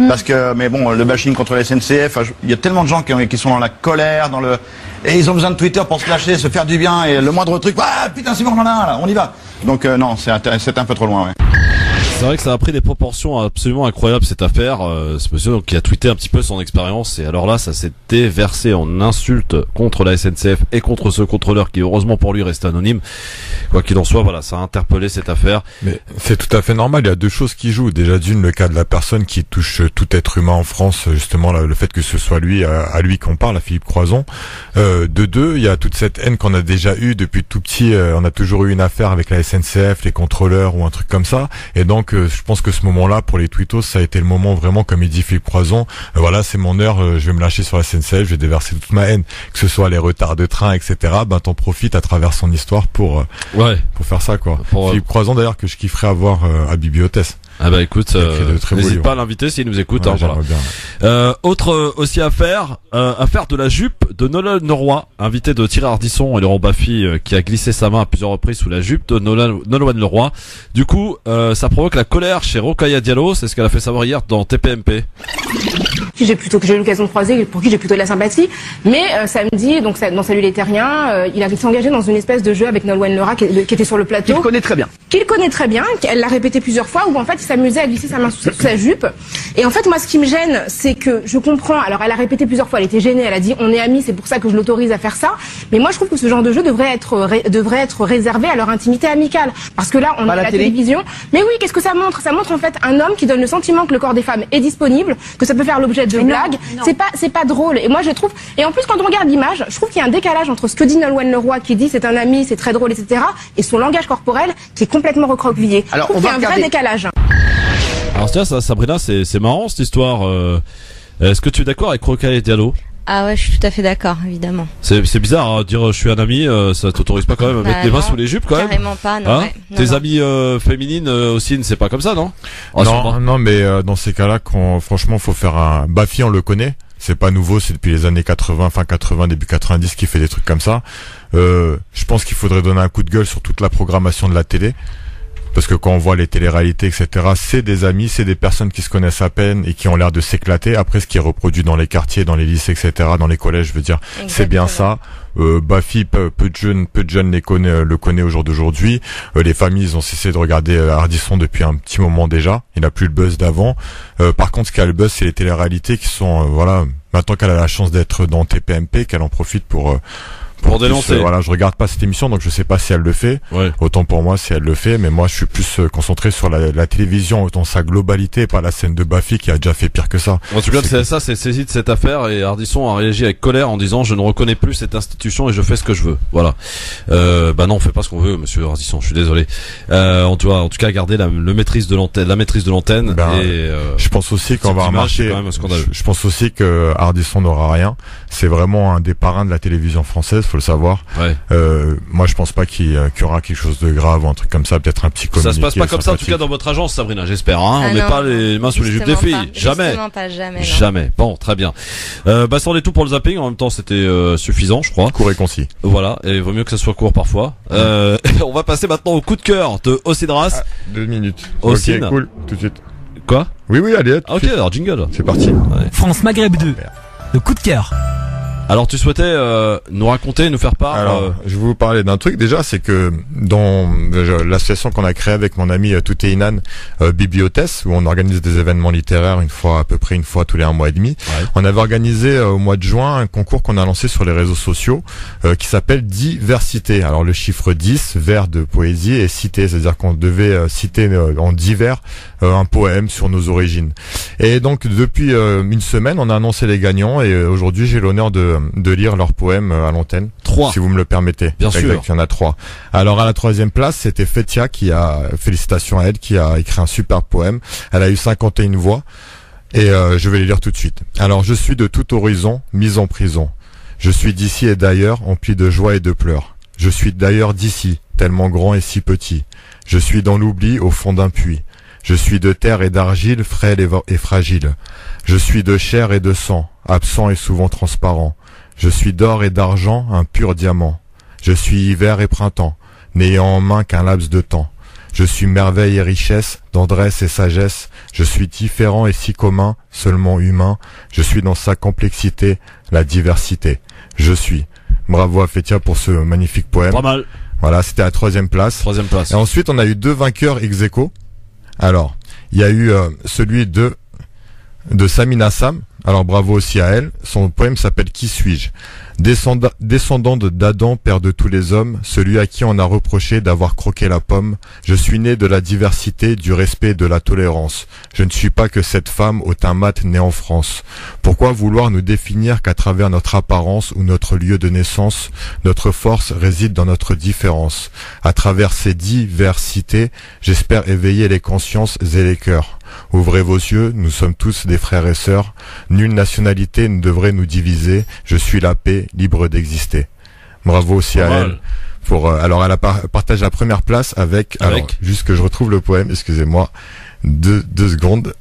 Parce que, mais bon, le bashing contre la SNCF, il y a tellement de gens qui sont dans la colère, et ils ont besoin de Twitter pour se lâcher, se faire du bien, et le moindre truc, ah putain, c'est bon, on en a un là, on y va. Donc non, c'est un peu trop loin, ouais. C'est vrai que ça a pris des proportions absolument incroyables cette affaire. Ce monsieur donc, qui a tweeté un petit peu son expérience et alors là ça s'est déversé en insultes contre la SNCF et contre ce contrôleur qui heureusement pour lui reste anonyme. Quoi qu'il en soit, voilà, ça a interpellé cette affaire. Mais c'est tout à fait normal, il y a deux choses qui jouent. Déjà d'une, le cas de la personne qui touche tout être humain en France, justement le fait que ce soit lui, à lui qu'on parle, à Philippe Croizon. De deux, il y a toute cette haine qu'on a déjà eue depuis tout petit. On a toujours eu une affaire avec la SNCF, les contrôleurs ou un truc comme ça. Et donc je pense que ce moment-là pour les tweetos, ça a été le moment vraiment, comme il dit Philippe Croizon, voilà, c'est mon heure, je vais me lâcher sur la SNCF, je vais déverser toute ma haine, que ce soit les retards de train, etc. T'en profites à travers son histoire pour faire ça, quoi. Philippe Croizon d'ailleurs que je kifferais avoir à Bibliothèse. Ah bah écoute, n'hésite pas à l'inviter s'il nous écoute. Voilà. Autre aussi affaire de la jupe de Nolan Leroy, invité de Thierry Ardisson et Laurent Baffy qui a glissé sa main à plusieurs reprises sous la jupe de Nolan Leroy. Du coup, ça provoque la colère chez Rokhaya Diallo, c'est ce qu'elle a fait savoir hier dans TPMP. que j'ai eu l'occasion de croiser, pour qui j'ai plutôt de la sympathie. Mais samedi, donc dans Salut les Terriens, il s'est engagé dans une espèce de jeu avec Nolwenn Lerat qui était sur le plateau. Qu'il connaît très bien. Qu'il connaît très bien, qu'elle l'a répété plusieurs fois, où en fait il s'amusait à glisser sa main sous sa jupe. Et en fait, moi, ce qui me gêne, c'est que je comprends. Alors, elle a répété plusieurs fois, elle était gênée, elle a dit on est amis, c'est pour ça que je l'autorise à faire ça. Mais moi, je trouve que ce genre de jeu devrait être réservé à leur intimité amicale. Parce que là, on est à la télévision. Mais oui, qu'est-ce que ça montre? Ça montre en fait un homme qui donne le sentiment que le corps des femmes est disponible, que ça peut faire l'objet de blagues. C'est pas drôle. Et moi, je trouve. Et en plus, quand on regarde l'image, je trouve qu'il y a un décalage entre ce que dit Nolwenn Leroy, qui dit c'est un ami, c'est très drôle, etc., et son langage corporel qui est complètement recroquevillé. Alors, je trouve qu'il y a un vrai décalage. Alors tiens, Sabrina, c'est marrant cette histoire. Est-ce que tu es d'accord avec Rocaille Diallo? Ah ouais, je suis tout à fait d'accord, évidemment. C'est bizarre, hein, dire je suis un ami, ça t'autorise pas quand même à mettre les mains sous les jupes quand même. Carrément pas, non. Hein Ouais, tes amies féminines aussi, c'est pas comme ça, non? Non, mais dans ces cas-là, franchement, faut faire un. Bafi, on le connaît. C'est pas nouveau, c'est depuis les années 80, fin 80, début 90 qu'il fait des trucs comme ça. Je pense qu'il faudrait donner un coup de gueule sur toute la programmation de la télé. Parce que quand on voit les téléréalités, etc., c'est des amis, c'est des personnes qui se connaissent à peine et qui ont l'air de s'éclater. Après, ce qui est reproduit dans les quartiers, dans les lycées, etc., dans les collèges, je veux dire, c'est bien ça. Bafi, peu de jeunes le connaît au jour d'aujourd'hui. Les familles, ils ont cessé de regarder Ardisson depuis un petit moment déjà. Il n'a plus le buzz d'avant. Par contre, ce qui a le buzz, c'est les téléréalités qui sont, voilà, maintenant qu'elle a la chance d'être dans TPMP, qu'elle en profite pour dénoncer. Voilà, je regarde pas cette émission, donc je sais pas si elle le fait. Ouais. Autant pour moi si elle le fait, mais moi je suis plus concentré sur la télévision dans sa globalité, pas la scène de Bafi qui a déjà fait pire que ça. En tout cas, le CSA s'est saisi de cette affaire et Ardisson a réagi avec colère en disant je ne reconnais plus cette institution et je fais ce que je veux. Voilà. Non, on fait pas ce qu'on veut, monsieur Ardisson. Je suis désolé. En tout cas, garder la maîtrise de l'antenne. Je pense aussi qu'on va remarquer. Je pense aussi que Ardisson n'aura rien. C'est vraiment un des parrains de la télévision française. Faut le savoir. Ouais. Moi, je pense pas qu'il y aura quelque chose de grave ou un truc comme ça. Peut-être un petit communiqué. Ça se passe pas comme ça, en tout cas, dans votre agence, Sabrina, j'espère. Hein. On met pas les mains sous les jupes des filles. Jamais. Pas, jamais. Jamais. Bon, très bien. C'en est tout pour le zapping. En même temps, c'était suffisant, je crois. Court et concis. Voilà. Et il vaut mieux que ça soit court parfois. On va passer maintenant au coup de cœur de Osidras. 2 minutes. Osin. Ok, cool. Tout de suite. Quoi? Oui, allez. Ok, alors jingle. C'est parti. Ouais. France Maghreb 2. Le coup de cœur. Alors tu souhaitais nous raconter, nous faire part. Alors, je vais vous parler d'un truc déjà, c'est que dans l'association qu'on a créée avec mon ami Toutéinan, Bibliothèse, où on organise des événements littéraires à peu près une fois tous les 1 mois et demi, on avait organisé au mois de juin un concours qu'on a lancé sur les réseaux sociaux qui s'appelle Diversité. Alors le chiffre 10, vers de poésie, et cité, c'est-à-dire qu'on devait citer en divers un poème sur nos origines. Et donc depuis une semaine, on a annoncé les gagnants et aujourd'hui j'ai l'honneur de lire leurs poèmes à l'antenne. 3. Si vous me le permettez. Bien sûr. Il y en a 3. Alors à la 3e place, c'était Fetia félicitations à elle, qui a écrit un super poème. Elle a eu 51 voix et je vais les lire tout de suite. Alors je suis de tout horizon, mise en prison. Je suis d'ici et d'ailleurs, empli de joie et de pleurs. Je suis d'ailleurs d'ici, tellement grand et si petit. Je suis dans l'oubli au fond d'un puits. Je suis de terre et d'argile, frêle et fragile. Je suis de chair et de sang, absent et souvent transparent. Je suis d'or et d'argent, un pur diamant. Je suis hiver et printemps, n'ayant en main qu'un laps de temps. Je suis merveille et richesse, tendresse et sagesse. Je suis différent et si commun, seulement humain. Je suis dans sa complexité, la diversité. Je suis. Bravo à Fetia pour ce magnifique poème. Pas mal. Voilà, c'était la 3e place. 3e place. Et ensuite, on a eu 2 vainqueurs ex aequo. Alors, il y a eu celui de Samina Sam. Alors bravo aussi à elle. Son poème s'appelle Qui suis-je? Descendant d'Adam, père de tous les hommes, celui à qui on a reproché d'avoir croqué la pomme, je suis né de la diversité, du respect et de la tolérance. Je ne suis pas que cette femme au teint mat née en France. Pourquoi vouloir nous définir qu'à travers notre apparence ou notre lieu de naissance, notre force réside dans notre différence. À travers ces diversités, j'espère éveiller les consciences et les cœurs. Ouvrez vos yeux, nous sommes tous des frères et sœurs. Nulle nationalité ne devrait nous diviser. Je suis la paix, libre d'exister. Bravo aussi à elle. Alors elle a partagé la première place avec juste que je retrouve le poème, excusez-moi, 2 secondes.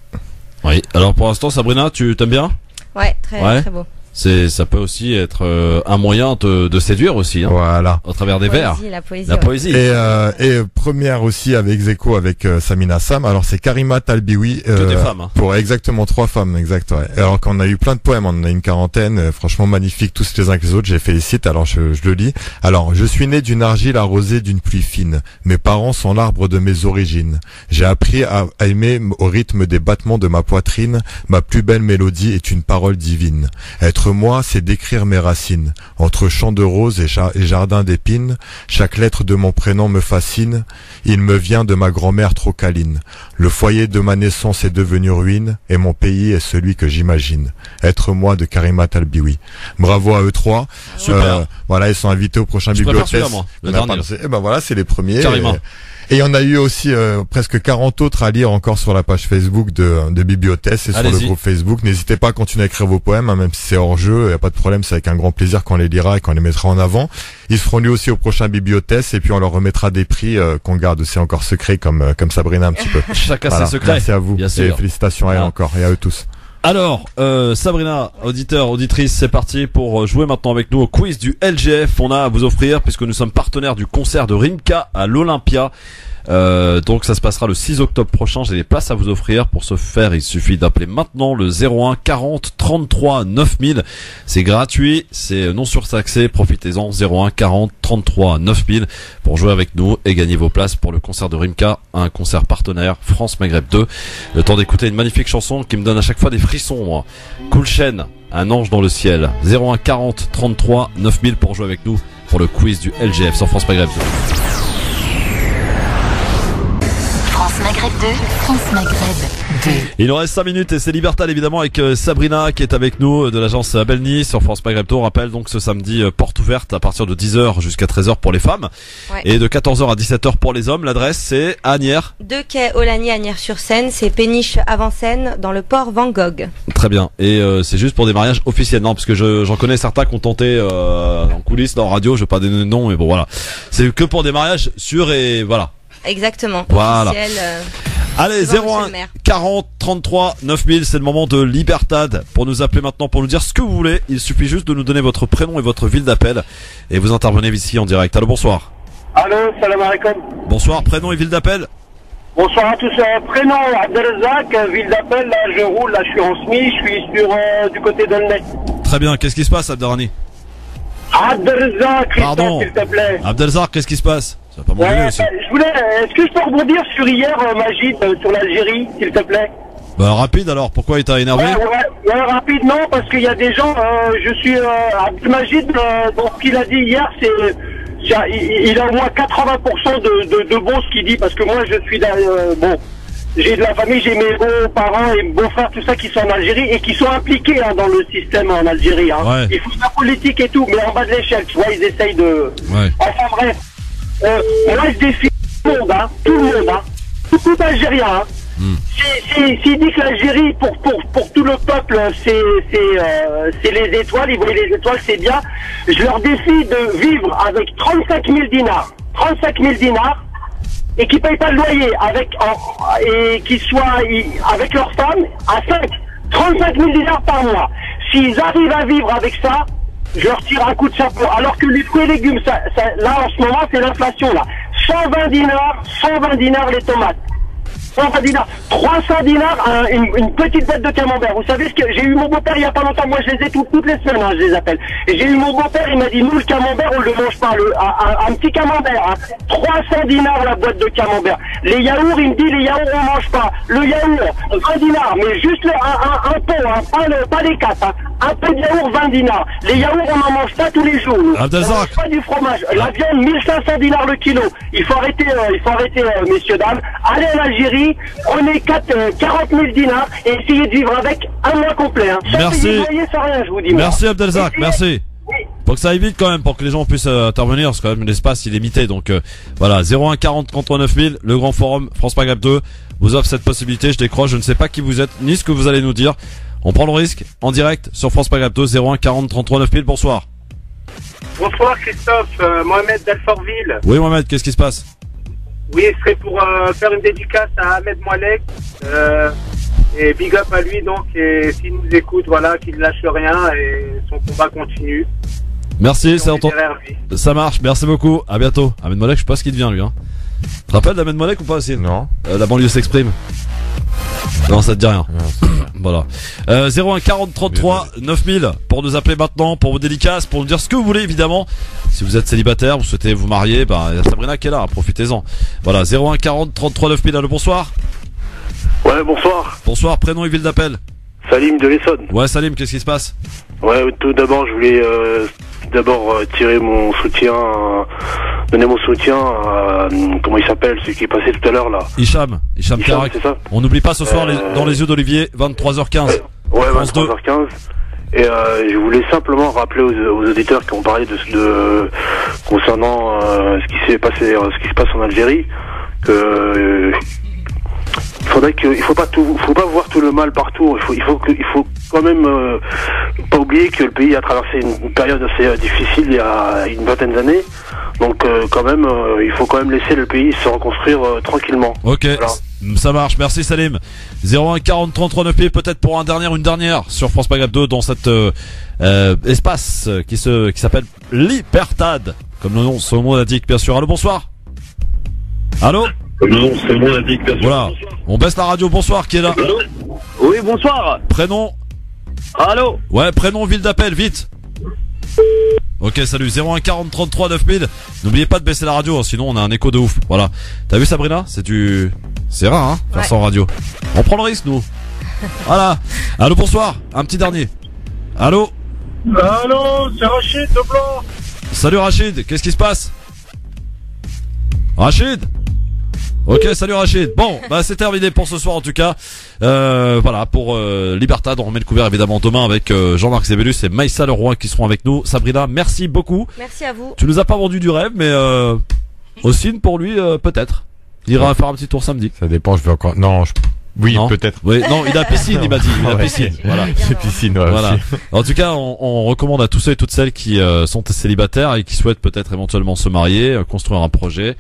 Oui. Alors pour l'instant, Sabrina, tu t'aimes bien? Ouais, très beau. ça peut aussi être un moyen de séduire aussi, hein, voilà, au travers des vers. La poésie. La poésie. Et première aussi avec Zeko, avec Samina Sam. Alors c'est Karima Talbioui. Que des femmes. Hein. Pour exactement 3 femmes, exact. Ouais. Alors qu'on a eu plein de poèmes, on en a une quarantaine, franchement magnifiques tous les uns que les autres. J'ai fait les sites, alors je le lis. Alors je suis né d'une argile arrosée d'une pluie fine. Mes parents sont l'arbre de mes origines. J'ai appris à aimer au rythme des battements de ma poitrine. Ma plus belle mélodie est une parole divine. Être moi, c'est décrire mes racines. Entre champs de roses et jardins d'épines, chaque lettre de mon prénom me fascine. Il me vient de ma grand-mère trop câline. Le foyer de ma naissance est devenu ruine, et mon pays est celui que j'imagine. Être moi de Karima Talbioui. Bravo à eux 3. Super. Voilà, ils sont invités au prochain bibliothéque. Le dernier. Et ben voilà, c'est les premiers. Carrément. Et il y en a eu aussi presque 40 autres à lire encore sur la page Facebook de Bibliothèque et sur le groupe Facebook. N'hésitez pas à continuer à écrire vos poèmes, hein, même si c'est hors jeu, il n'y a pas de problème, c'est avec un grand plaisir qu'on les lira et qu'on les mettra en avant. Ils seront lus aussi au prochain Bibliothèque et puis on leur remettra des prix qu'on garde aussi encore secrets comme Sabrina un petit peu. Chacun ses secrets. Merci à vous. Bien et sûr. félicitations à elle encore et à eux tous. Alors, Sabrina, auditeur, auditrice, c'est parti pour jouer maintenant avec nous au quiz du LGF. On a à vous offrir, puisque nous sommes partenaires du concert de Rimka à l'Olympia. Donc ça se passera le 6 octobre prochain. J'ai des places à vous offrir. Pour ce faire, il suffit d'appeler maintenant le 01 40 33 9000. C'est gratuit, c'est non surtaxé. Profitez-en. 01 40 33 9000 pour jouer avec nous et gagner vos places pour le concert de Rimka, un concert partenaire France Maghreb 2. Le temps d'écouter une magnifique chanson qui me donne à chaque fois des frissons, moi. Cool Chain, un ange dans le ciel. 01 40 33 9000 pour jouer avec nous pour le quiz du LGF sur France Maghreb 2. France Maghreb 2, France Maghreb 2. Il nous reste 5 minutes et c'est Libertad évidemment avec Sabrina qui est avec nous de l'agence Abelny sur France Maghreb 2. On rappelle donc ce samedi porte ouverte à partir de 10h jusqu'à 13h pour les femmes, ouais, et de 14h à 17h pour les hommes. L'adresse c'est à Agnières. 2 quai Olagny, Agnières-sur-Seine, c'est péniche avant Seine dans le port Van Gogh. Très bien. Et c'est juste pour des mariages officiels, non, parce que j'en connais certains qui ont tenté en coulisses dans la radio, je vais pas donner de nom, mais bon voilà. C'est que pour des mariages sûrs et voilà. Exactement. Voilà. Allez, 01 40 33 9000, c'est le moment de Libertad pour nous appeler maintenant, pour nous dire ce que vous voulez. Il suffit juste de nous donner votre prénom et votre ville d'appel et vous intervenez ici en direct. Allô, bonsoir. Allô, salam alaikum. Bonsoir, prénom et ville d'appel. Bonsoir à tous. Prénom Abdelzak, ville d'appel, là je roule, là je suis en SMI, je suis sur du côté d'Olney. Très bien, qu'est-ce qui se passe, Abdelrani? Abdelzak, Christophe, s'il te plaît. Abdelzak, qu'est-ce qui se passe? Ça va pas ouais, est-ce que je peux rebondir sur hier, Magid, sur l'Algérie, s'il te plaît? Bah rapide alors, pourquoi il t'a énervé? Ouais, rapide, non, parce qu'il y a des gens, je suis Magid, donc ce qu'il a dit hier, c'est il a au moins 80% de bon ce qu'il dit, parce que moi je suis bon, j'ai de la famille, j'ai mes beaux-parents et beaux-frères, tout ça qui sont en Algérie et qui sont impliqués hein, dans le système en Algérie. Hein. Ouais. Ils font de la politique et tout, mais en bas de l'échelle, tu vois, ils essayent de... Ouais. Enfin bref, moi je défie tout le monde, hein, tout Algérien, hein. S'il dit que l'Algérie pour tout le peuple c'est les étoiles, ils voient les étoiles, c'est bien, je leur défie de vivre avec 35 000 dinars et qui payent pas le loyer et qui soient avec leur femme à 35 000 dinars par mois. S'ils arrivent à vivre avec ça, je leur tire un coup de chapeau. Alors que les fruits et légumes, là en ce moment c'est l'inflation là. 120 dinars les tomates. 120 dinars, 300 dinars, une petite boîte de camembert. Vous savez ce que j'ai eu mon beau-père il y a pas longtemps, moi je les ai toutes les semaines, hein, je les appelle. Et j'ai eu mon beau-père, il m'a dit, nous le camembert on le mange pas, un petit camembert, hein. 300 dinars la boîte de camembert. Les yaourts, il me dit, les yaourts on mange pas. Le yaourt, 20 dinars, mais juste un pot, hein, pas les 4, hein. Un peu de yaourt, 20 dinars. Les yaourts, on n'en mange pas tous les jours. On mange pas du fromage. La viande, 1500 dinars le kilo. Il faut arrêter, messieurs, dames. Allez en Algérie, prenez 40 000 dinars et essayez de vivre avec un mois complet. Hein. Merci. Sans rien, je vous dis. Merci Abdelzak, merci. Pour que ça aille vite quand même, pour que les gens puissent intervenir, parce que quand même l'espace il est limité. Donc voilà, 01 40 39 000, le grand forum France Maghreb 2 vous offre cette possibilité. Je décroche, je ne sais pas qui vous êtes, ni ce que vous allez nous dire. On prend le risque, en direct, sur France Maghreb 2, 01 40 33 9000, bonsoir. Bonsoir Christophe, Mohamed d'Alfortville. Oui Mohamed, qu'est-ce qui se passe? Oui, ce serait pour faire une dédicace à Ahmed Moualek, Et big up à lui donc, et s'il nous écoute, voilà, qu'il ne lâche rien et son combat continue. Merci, c'est entendu. Ça marche, merci beaucoup, à bientôt. Ahmed Molek, je sais pas ce qu'il devient lui, hein. Tu te rappelles d'Ahmed Molek ou pas aussi? Non. La banlieue s'exprime. Non, ça te dit rien. Voilà. 01 40 33 9000 pour nous appeler maintenant, pour vos dédicaces, pour nous dire ce que vous voulez évidemment. Si vous êtes célibataire, vous souhaitez vous marier, bah il y a Sabrina qui est là, profitez-en. Voilà, 01 40 33 9000. Allô, bonsoir. Ouais, bonsoir. Bonsoir, prénom et ville d'appel. Salim de l'Essonne. Ouais, Salim, qu'est-ce qui se passe? Ouais, tout d'abord, je voulais tirer mon soutien, donner mon soutien à, comment il s'appelle, celui qui est passé tout à l'heure là. Hicham Tarak. C'est ça. On n'oublie pas ce soir dans les yeux d'Olivier, 23h15. Ouais, 23h15. Et je voulais simplement rappeler aux auditeurs qui ont parlé de concernant ce qui se passe en Algérie, que il faut pas voir tout le mal partout. Il faut quand même pas oublier que le pays a traversé une période assez difficile il y a une vingtaine d'années. Donc quand même, il faut quand même laisser le pays se reconstruire tranquillement. Ok, voilà. Ça marche. Merci Salim. 01 40 33 9000 peut-être pour une dernière sur France Maghreb 2 dans cet espace qui s'appelle Libertad, comme son nom l'indique bien sûr. Allô, bonsoir. Allô. Non, c'est bon, la digue, bien sûr. Voilà, on baisse la radio, bonsoir, qui est là? Allô? Oui, bonsoir. Prénom? Allô? Ouais, prénom, ville d'appel, vite. Ok, salut, 01 40 33 9000. N'oubliez pas de baisser la radio, hein, sinon on a un écho de ouf. Voilà. T'as vu Sabrina? C'est rare, hein, faire sans radio. On prend le risque, nous. Voilà. Allô, bonsoir, un petit dernier. Allô? Allô, c'est Rachid de Blanc. Salut Rachid, qu'est-ce qui se passe? Rachid? Ok, salut Rachid. Bon, bah c'est terminé pour ce soir en tout cas. Voilà, pour Libertad, on remet le couvert évidemment demain avec Jean-Marc Zébélus et Maïssa Leroy qui seront avec nous. Sabrina, merci beaucoup. Merci à vous. Tu nous as pas vendu du rêve, mais Ossine pour lui peut-être. Il ira faire un petit tour samedi. Ça dépend, je vais encore... Non, oui, peut-être. Oui, non, il a piscine, il m'a dit. Il a piscine. Voilà. C'est piscine, ouais, voilà. Aussi. En tout cas, on recommande à tous ceux et toutes celles qui sont célibataires et qui souhaitent peut-être éventuellement se marier, construire un projet,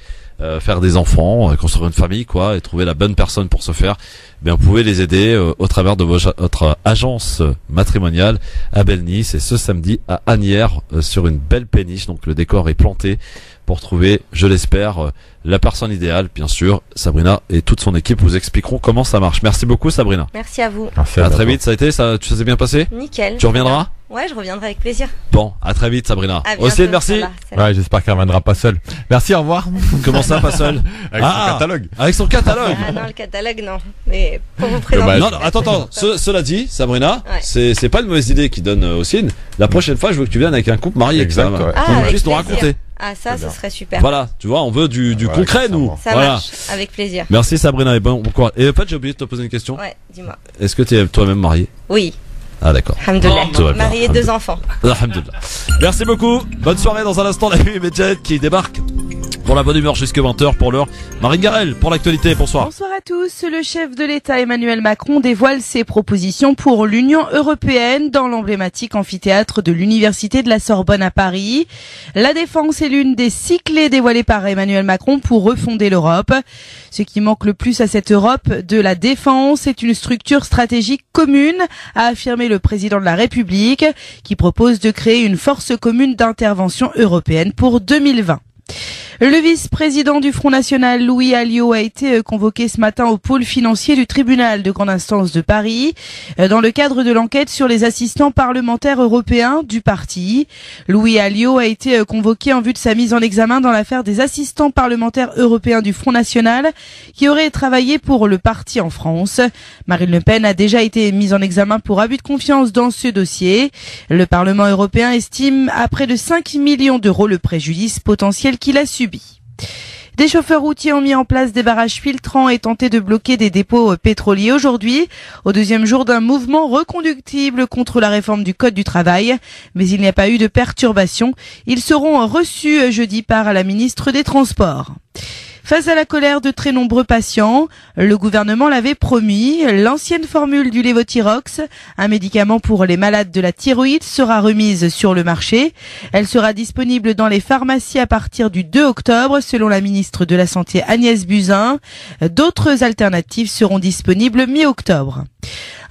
faire des enfants, construire une famille, quoi, et trouver la bonne personne pour ce faire. Bien, vous pouvez les aider au travers de votre agence matrimoniale à Belle-Nice et ce samedi à Asnières sur une belle péniche. Donc le décor est planté pour trouver, je l'espère, la personne idéale. Bien sûr, Sabrina et toute son équipe vous expliqueront comment ça marche. Merci beaucoup Sabrina. Merci à vous. Merci à très vite, ça s'est bien passé? Nickel. Tu reviendras? Ouais, je reviendrai avec plaisir. Bon, à très vite Sabrina. Aussi, merci. Ouais, j'espère qu'elle reviendra pas seule. Merci, au revoir. Comment ça, pas seule? Avec son catalogue. Avec son catalogue. Ah non, le catalogue, non. Mais pour vous présenter. Non, attends. Cela dit, Sabrina, c'est pas une mauvaise idée qui donne Ossine. La prochaine fois, je veux que tu viennes avec un couple marié. Exact, que ça, ouais. qu'on puisse nous raconter. Ah, ça, ce serait super. Voilà, tu vois, on veut du concret, nous. Ça marche, avec plaisir. Merci Sabrina et bon courage. Et en fait, j'ai oublié de te poser une question. Ouais, dis-moi. Est-ce que tu es toi-même mariée? Oui. Ah d'accord. Alhamdoulilah. Marié, 2 enfants. Alhamdoulilah. Merci beaucoup. Bonne soirée. Dans un instant, la nuit immédiate qui débarque pour la bonne humeur jusqu'à 20h pour l'heure. Marine Garel pour l'actualité. Bonsoir. Bonsoir à tous. Le chef de l'État Emmanuel Macron dévoile ses propositions pour l'Union européenne dans l'emblématique amphithéâtre de l'Université de la Sorbonne à Paris. La défense est l'une des 6 clés dévoilées par Emmanuel Macron pour refonder l'Europe. Ce qui manque le plus à cette Europe de la défense est une structure stratégique commune, a affirmé le président de la République, qui propose de créer une force commune d'intervention européenne pour 2020. Le vice-président du Front National, Louis Alliot, a été convoqué ce matin au pôle financier du tribunal de grande instance de Paris dans le cadre de l'enquête sur les assistants parlementaires européens du parti. Louis Alliot a été convoqué en vue de sa mise en examen dans l'affaire des assistants parlementaires européens du Front National qui auraient travaillé pour le parti en France. Marine Le Pen a déjà été mise en examen pour abus de confiance dans ce dossier. Le Parlement européen estime à près de 5 millions d'euros le préjudice potentiel qu'il a subi. Des chauffeurs routiers ont mis en place des barrages filtrants et tenté de bloquer des dépôts pétroliers aujourd'hui, au 2e jour d'un mouvement reconductible contre la réforme du Code du travail. Mais il n'y a pas eu de perturbation. Ils seront reçus jeudi par la ministre des Transports. Face à la colère de très nombreux patients, le gouvernement l'avait promis, l'ancienne formule du Levothyrox, un médicament pour les malades de la thyroïde, sera remise sur le marché. Elle sera disponible dans les pharmacies à partir du 2 octobre, selon la ministre de la Santé Agnès Buzyn. D'autres alternatives seront disponibles mi-octobre.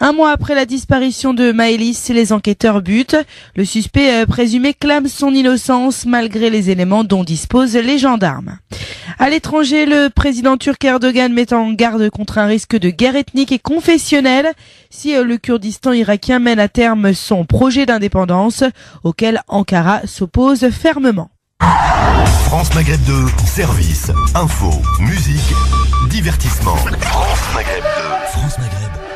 Un mois après la disparition de Maëlys, les enquêteurs butent. Le suspect présumé clame son innocence malgré les éléments dont disposent les gendarmes. À l'étranger, le président turc Erdogan met en garde contre un risque de guerre ethnique et confessionnelle si le Kurdistan irakien mène à terme son projet d'indépendance, auquel Ankara s'oppose fermement. France Maghreb 2, service, info, musique, divertissement. France Maghreb 2. France Maghreb.